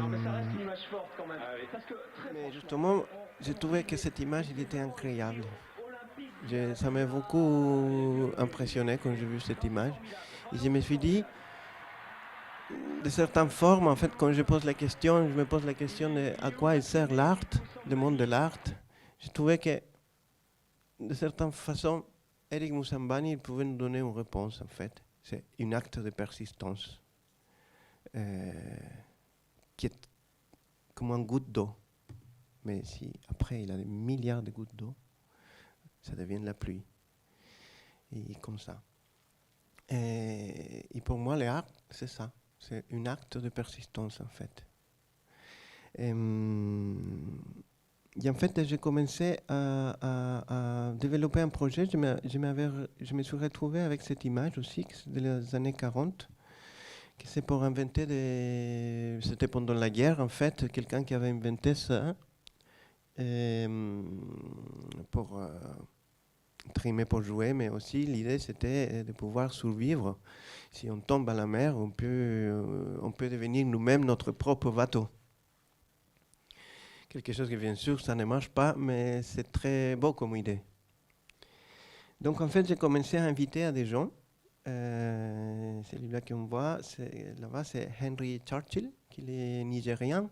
mais ça reste une image forte quand même. Parce que, Mais justement, j'ai trouvé que cette image, il était incroyable. Ça m'a beaucoup impressionné quand j'ai vu cette image. Et je me suis dit, de certaines formes, en fait, quand je me pose la question de à quoi il sert l'art, le monde de l'art. J'ai trouvé que, de certaines façons, Eric Moussambani pouvait nous donner une réponse, en fait. C'est un acte de persistance qui est comme une goutte d'eau. Mais si après il a des milliards de gouttes d'eau, ça devient de la pluie. Et comme ça. Et pour moi, l'art, c'est ça. C'est un acte de persistance, en fait. Et en fait, j'ai commencé à développer un projet. Je me suis retrouvé avec cette image aussi, des années 40, que c'est pour inventer C'était pendant la guerre, en fait, quelqu'un qui avait inventé ça pour trimer pour jouer, mais aussi l'idée c'était de pouvoir survivre. Si on tombe à la mer, on peut devenir nous-mêmes notre propre bateau. Quelque chose que bien sûr ça ne marche pas, mais c'est très beau comme idée. Donc en fait j'ai commencé à inviter à des gens. Celui-là qu'on voit, là-bas c'est Henry Churchill, qui est nigérien.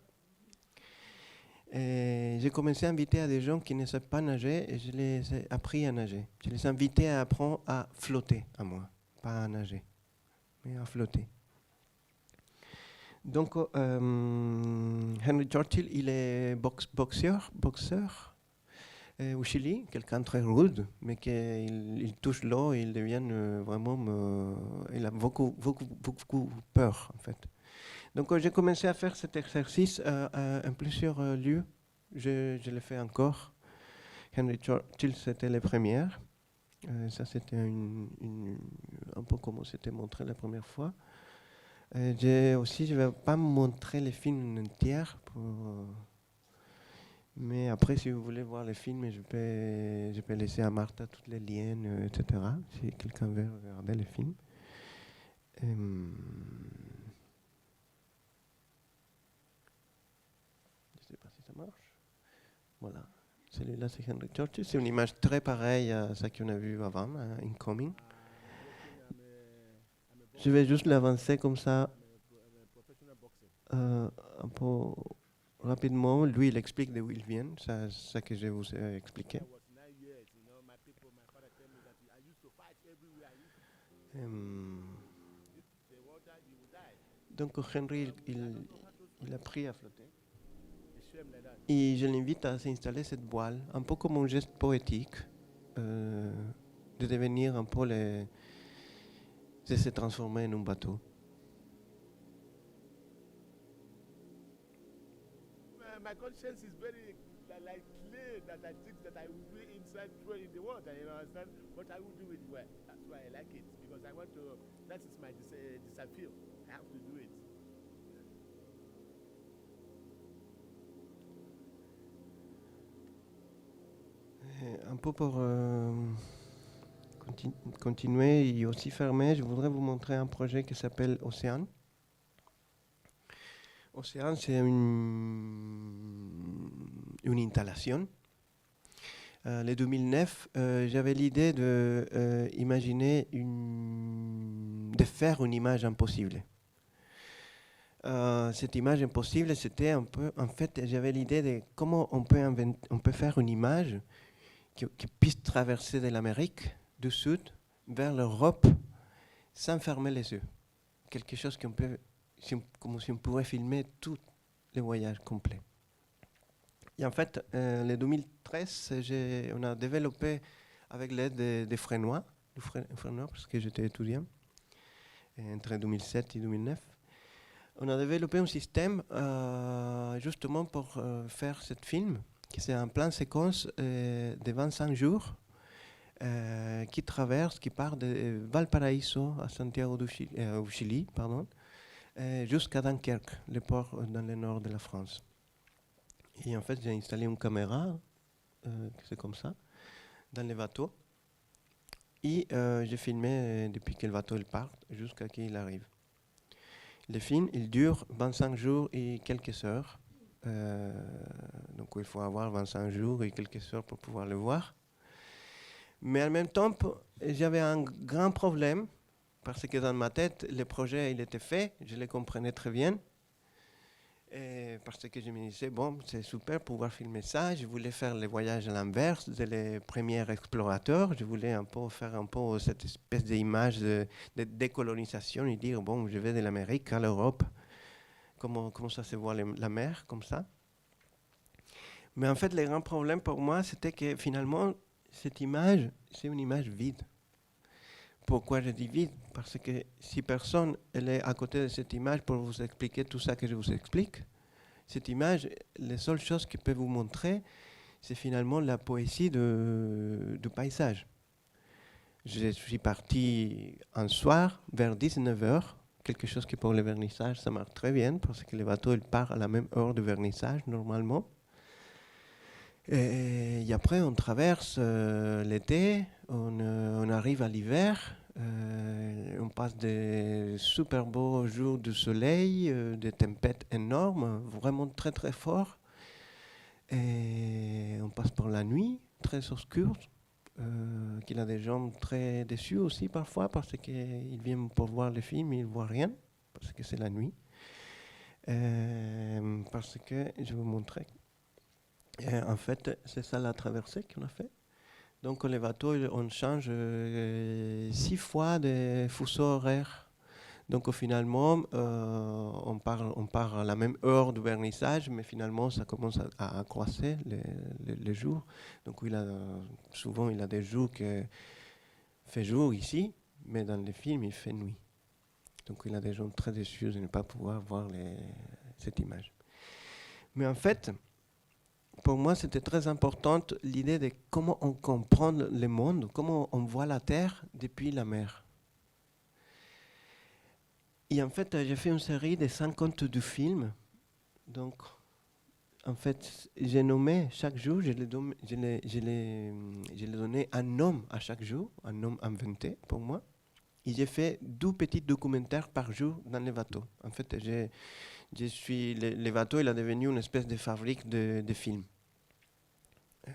J'ai commencé à inviter à des gens qui ne savent pas nager et je les ai appris à nager. Je les ai invités à apprendre à flotter à moi, pas à nager, mais à flotter. Donc, Henry Churchill, il est boxeur au Chili, quelqu'un de très rude, mais qu'il touche l'eau et il devient vraiment... il a beaucoup peur, en fait. Donc j'ai commencé à faire cet exercice en plusieurs lieux. Je le fais encore. Henry Churchill, c'était les premières. Ça, c'était un peu comme c'était montré la première fois. Je ne vais pas montrer les films entiers. Mais après, si vous voulez voir les films, je peux laisser à Martha tous les liens, etc. Si quelqu'un veut regarder les films. Voilà. Celui-là, c'est Henry Churchill. C'est une image très pareille à celle qu'on a vue avant, à Incoming. Je vais juste l'avancer comme ça, un peu rapidement. Lui, il explique d'où il vient, c'est ça que je vous ai expliqué. Donc Henry, il a pris à flotter. Et je l'invite à s'installer cette voile, un peu comme un geste poétique, de devenir un peu de se transformer en un bateau. My conscience is very like clear that I think that I will be inside throw in the water, you understand? But I will do it well. That's why I like it, because I want to, that is my disappear. I have to do it. Un peu pour continuer et aussi fermer, je voudrais vous montrer un projet qui s'appelle Océane. Océane, c'est une installation. En 2009, j'avais l'idée de imaginer de faire une image impossible. Cette image impossible, c'était un peu, en fait, j'avais l'idée de comment on peut faire une image qui puisse traverser de l'Amérique du Sud vers l'Europe sans fermer les yeux. Quelque chose qu'on peut, comme si on pouvait filmer tout le voyage complet. Et en fait, en 2013, on a développé, avec l'aide des Frénois, parce que j'étais étudiant, entre 2007 et 2009, on a développé un système justement pour faire ce film, qui c'est un plan séquence de 25 jours qui part de Valparaíso à Santiago au Chili, jusqu'à Dunkerque, le port dans le nord de la France. Et en fait, j'ai installé une caméra, c'est comme ça, dans le bateau. Et j'ai filmé depuis que le bateau il part jusqu'à qu'il arrive. Le film, il dure 25 jours et quelques heures. Donc il faut avoir 25 jours et quelques heures pour pouvoir le voir. Mais en même temps, j'avais un grand problème, parce que dans ma tête, le projet il était fait, je le comprenais très bien. Et parce que je me disais, bon, c'est super pouvoir filmer ça. Je voulais faire le voyage à l'inverse des premiers explorateurs. Je voulais faire un peu cette espèce d'image de décolonisation et dire, bon, je vais de l'Amérique à l'Europe. Comment ça se voit la mer, comme ça. Mais en fait, le grand problème pour moi, c'était que finalement, cette image, c'est une image vide. Pourquoi je dis vide? Parce que si personne est à côté de cette image pour vous expliquer tout ça que je vous explique, cette image, les seules choses qu'elle peut vous montrer, c'est finalement la poésie du paysage. Je suis parti un soir vers 19h, quelque chose qui pour le vernissage, ça marche très bien, parce que le bateau il part à la même heure de vernissage normalement. Et après, on traverse l'été, on arrive à l'hiver, on passe des super beaux jours de soleil, des tempêtes énormes, vraiment très très forts. Et on passe par la nuit, très obscure, qu'il a des gens très déçus aussi parfois, parce qu'ils viennent pour voir le film et ils ne voient rien, parce que c'est la nuit. Parce que, je vais vous montrer. En fait, c'est ça la traversée qu'on a fait. Donc, les bateaux, on change 6 fois de fuseau horaire. Donc, finalement, on part à la même heure de vernissage, mais finalement, ça commence à croiser les jours. Donc, souvent, il a des jours qui fait jour ici, mais dans les films, il fait nuit. Donc, il a des gens très déçus de ne pas pouvoir voir cette image. Mais en fait, pour moi, c'était très importante l'idée de comment on comprend le monde, comment on voit la Terre depuis la mer. Et en fait, j'ai fait une série de 52 films. Donc, en fait, j'ai nommé chaque jour, je l'ai donné un nom à chaque jour, un nom inventé pour moi. Et j'ai fait 2 petits documentaires par jour dans les bateaux. En fait, le bateau il est devenu une espèce de fabrique de films.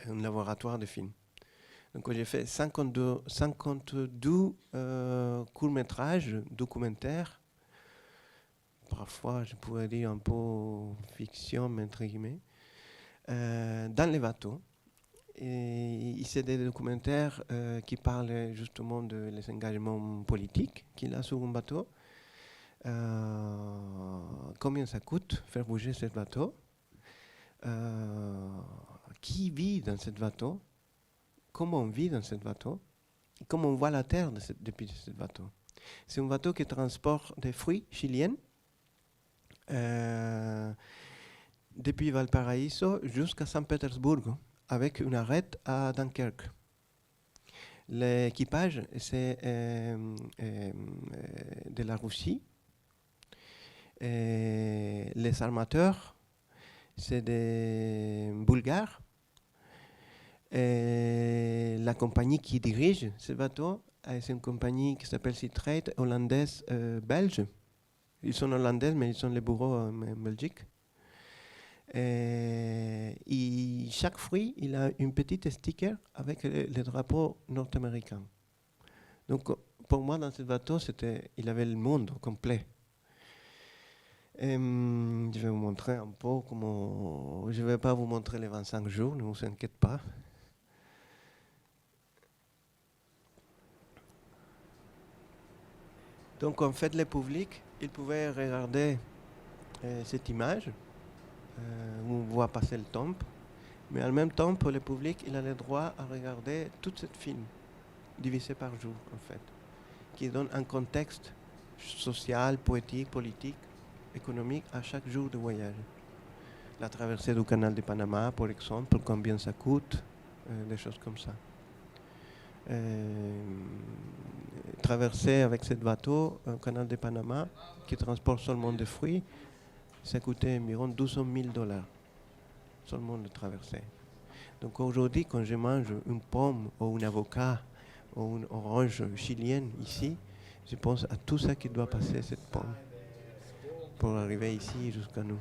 un laboratoire de films. Donc j'ai fait 52 courts-métrages documentaires, parfois je pourrais dire un peu fiction, mais entre guillemets, dans les bateaux. Et c'est des documentaires qui parlent justement de les engagements politiques qu'il a sur un bateau. Combien ça coûte faire bouger ce bateau, qui vit dans ce bateau, comment on vit dans ce bateau, et comment on voit la terre depuis ce bateau. C'est un bateau qui transporte des fruits chiliens depuis Valparaiso jusqu'à Saint-Pétersbourg, avec une arrête à Dunkerque. L'équipage, c'est de la Russie. Et les armateurs, c'est des Bulgares. Et la compagnie qui dirige ce bateau, c'est une compagnie qui s'appelle Seatrade, hollandaise belge. Ils sont hollandais, mais ils ont les bureaux en Belgique. Et chaque fruit, il a une petite sticker avec le drapeau nord-américain. Donc, pour moi, dans ce bateau, il avait le monde complet. Je vais vous montrer un peu comment... Je ne vais pas vous montrer les 25 jours, ne vous inquiétez pas. Donc, en fait, le public, il pouvait regarder cette image. Où on voit passer le temps, mais en même temps, pour le public, il a le droit à regarder tout ce film, divisé par jour, en fait, qui donne un contexte social, poétique, politique, économique à chaque jour de voyage. La traversée du canal de Panama, par exemple, combien ça coûte, des choses comme ça. Traverser avec ce bateau un canal de Panama qui transporte seulement des fruits, ça coûtait environ $12,000 seulement de traverser. Donc aujourd'hui, quand je mange une pomme ou un avocat ou une orange chilienne ici, je pense à tout ça qui doit passer cette pomme pour arriver ici jusqu'à nous.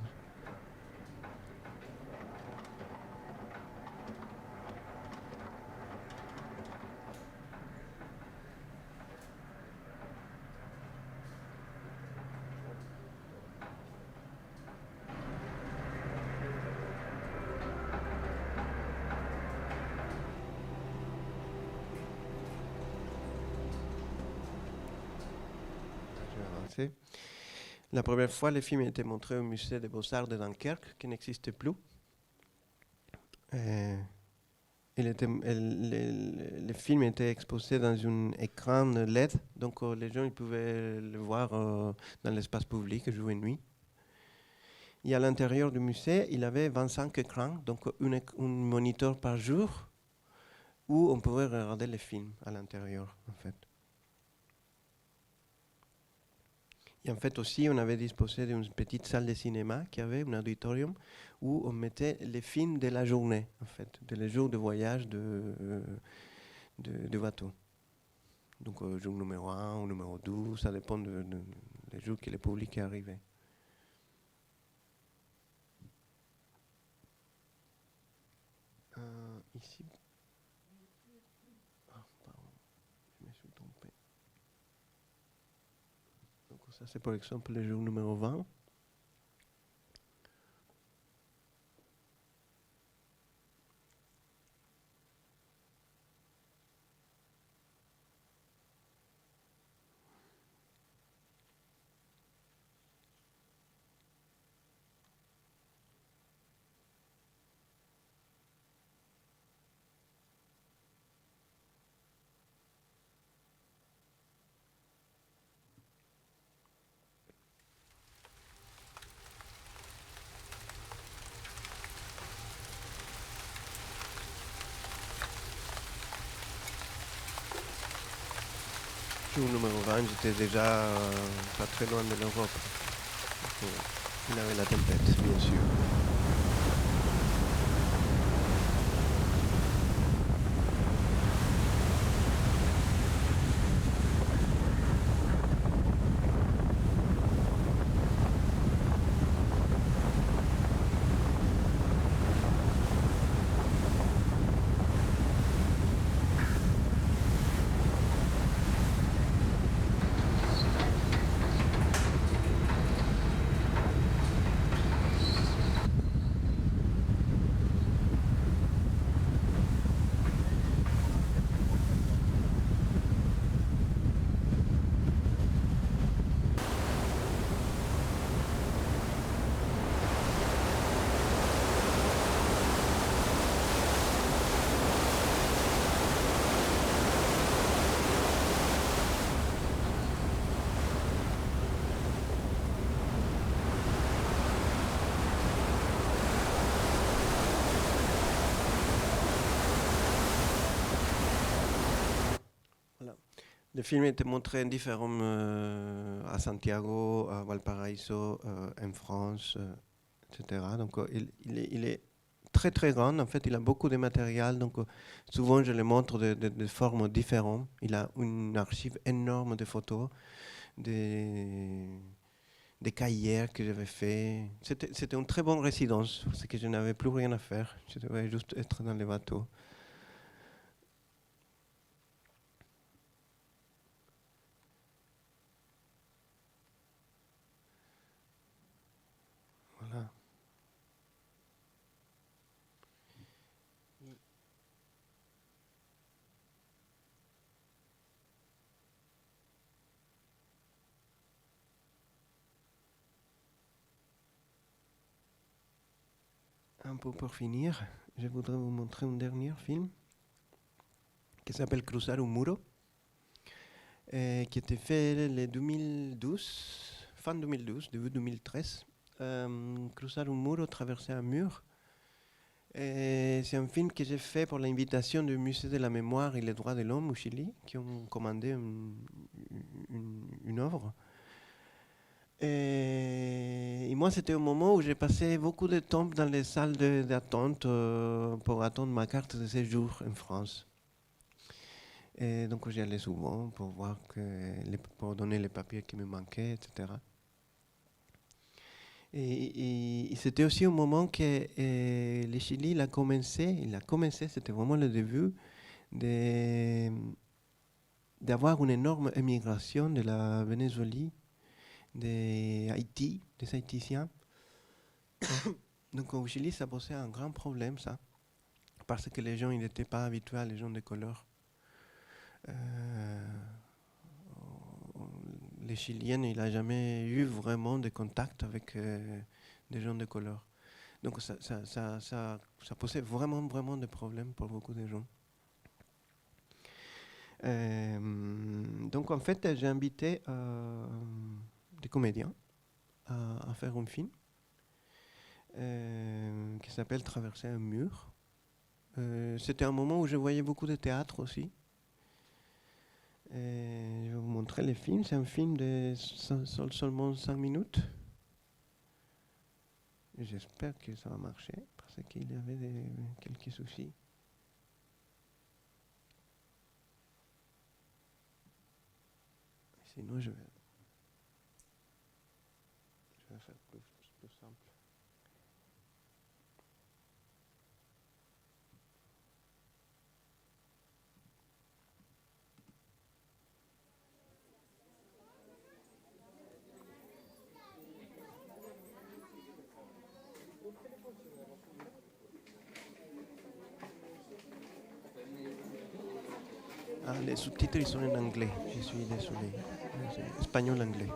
La première fois, le film a été montré au musée des Beaux-Arts de Dunkerque, qui n'existe plus. Le film était exposé dans un écran LED, donc les gens ils pouvaient le voir dans l'espace public jour et nuit. Et à l'intérieur du musée, il avait 25 écrans, donc un moniteur par jour, où on pouvait regarder les films à l'intérieur, en fait. Et en fait aussi, on avait disposé d'une petite salle de cinéma qui avait un auditorium où on mettait les films de la journée, en fait, les jours de voyage de bateau. Donc, jour numéro 1 ou numéro 12, ça dépend des jours que le public est arrivé. Ici. Ah, pardon, je me suis trompé. Donc ça c'est par exemple le jour numéro 20. Jour numéro 20, j'étais déjà pas très loin de l'Europe. Il avait la tempête, bien sûr. Le film était montré en différents à Santiago, à Valparaiso, en France, etc. Donc il est très très grand. En fait, il a beaucoup de matériel. Donc souvent, je le montre de formes différentes. Il a une archive énorme de photos, des cahiers que j'avais fait. C'était une très bonne résidence parce que je n'avais plus rien à faire. Je devais juste être dans les bateaux. Voilà. Un peu pour finir, je voudrais vous montrer un dernier film qui s'appelle Cruzar un muro, qui était fait en 2012, fin 2012, début 2013. Cruzar un muro, traverser un mur. C'est un film que j'ai fait pour l'invitation du Musée de la Mémoire et les Droits de l'Homme au Chili, qui ont commandé une œuvre. Et moi, c'était au moment où j'ai passé beaucoup de temps dans les salles d'attente pour attendre ma carte de séjour en France. Et donc, j'y allais souvent pour voir pour donner les papiers qui me manquaient, etc. Et c'était aussi au moment que le Chili il a commencé, c'était vraiment le début d'avoir une énorme émigration de la Venezuela, d'Haïti, des Haïtiens. Donc au Chili, ça posait un grand problème, ça, parce que les gens n'étaient pas habitués, les gens de couleur. Les Chiliens, il n'a jamais eu vraiment de contact avec des gens de couleur. Donc ça posait vraiment, vraiment des problèmes pour beaucoup de gens. Donc en fait, j'ai invité des comédiens à faire un film qui s'appelle Traverser un mur. C'était un moment où je voyais beaucoup de théâtre aussi. Je vais vous montrer le film. C'est un film de seulement 5 minutes. J'espère que ça va marcher parce qu'il y avait quelques soucis. Sinon, je vais faire plus simple. Ah, les sous-titres ils sont en anglais, je suis désolé. C'est espagnol-anglais.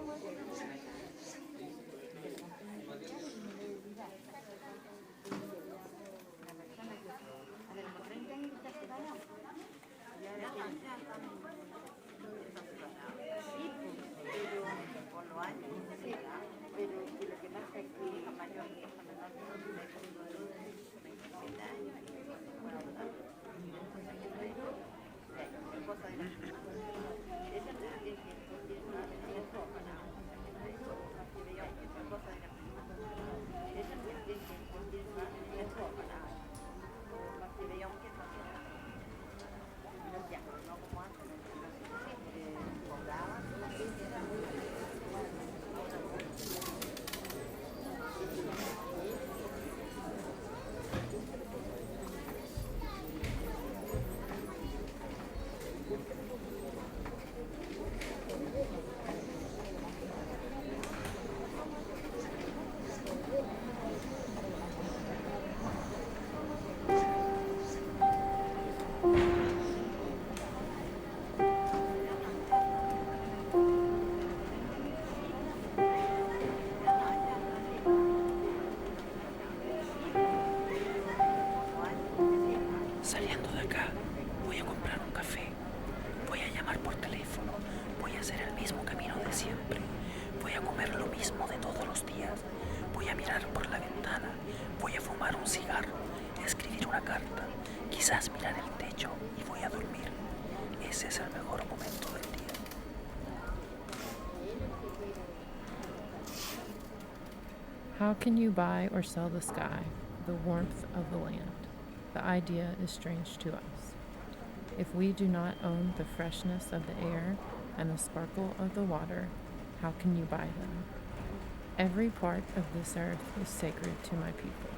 Saliendo de acá, voy a comprar un café. Voy a llamar por teléfono. Voy a hacer el mismo camino de siempre. Voy a comer lo mismo de todos los días. Voy a mirar por la ventana. Voy a fumar un cigarro. Escribir una carta. Quizás mirar el techo y voy a dormir. Ese es el mejor momento del día. How can you buy or sell the sky, the warmth of the land? The idea is strange to us. If we do not own the freshness of the air and the sparkle of the water, how can you buy them? Every part of this earth is sacred to my people.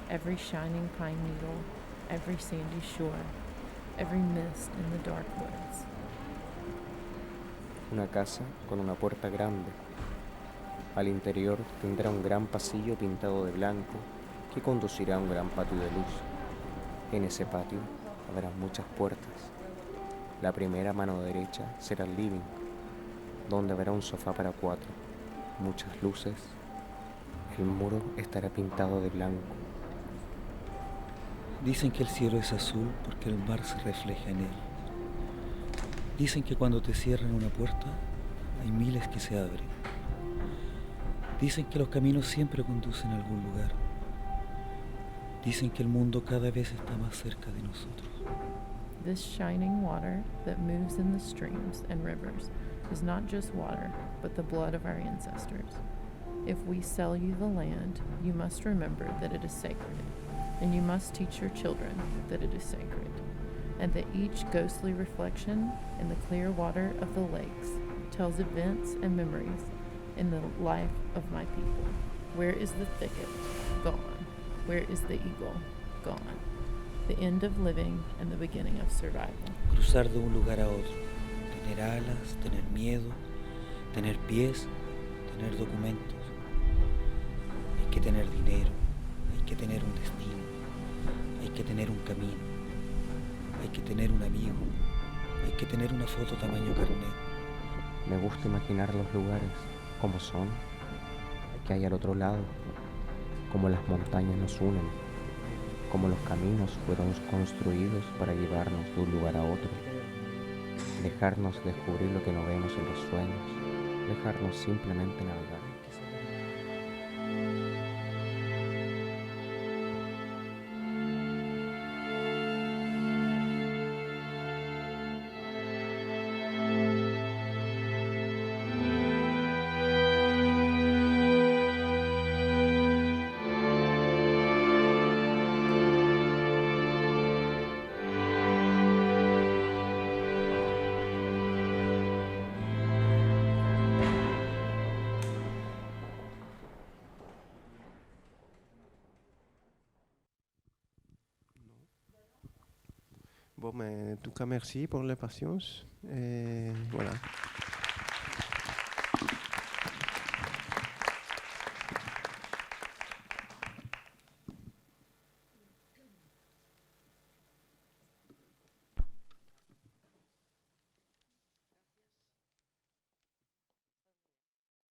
Every shining pine needle, every sandy shore, every mist in the dark woods. Una casa con una puerta grande. Al interior tendrá un gran pasillo pintado de blanco que conducirá a un gran patio de luz. En ese patio habrá muchas puertas. La primera a mano derecha será el living, donde habrá un sofá para 4, muchas luces. El muro estará pintado de blanco. Dicen que el cielo es azul porque el mar se refleja en él. Dicen que cuando te cierran una puerta, hay miles que se abren. Dicen que los caminos siempre conducen a algún lugar. Dicen que el mundo cada vez está más cerca de nosotros. This shining water that moves in the streams and rivers is not just water, but the blood of our ancestors. If we sell you the land, you must remember that it is sacred, and you must teach your children that it is sacred, and that each ghostly reflection in the clear water of the lakes tells events and memories in the life of my people. Where is the thicket? Gone. Where is the eagle? Gone. The end of living and the beginning of survival. Cruzar de un lugar a otro, tener alas, tener miedo, tener pies, tener documentos. Hay que tener dinero, hay que tener un destino, hay que tener un camino, hay que tener un amigo, hay que tener una foto tamaño carnet. Me gusta imaginar los lugares como son, que hay al otro lado, como las montañas nos unen, como los caminos fueron construidos para llevarnos de un lugar a otro, dejarnos descubrir lo que no vemos en los sueños, dejarnos simplemente navegar. Bon, mais en tout cas, merci pour la patience. Et voilà.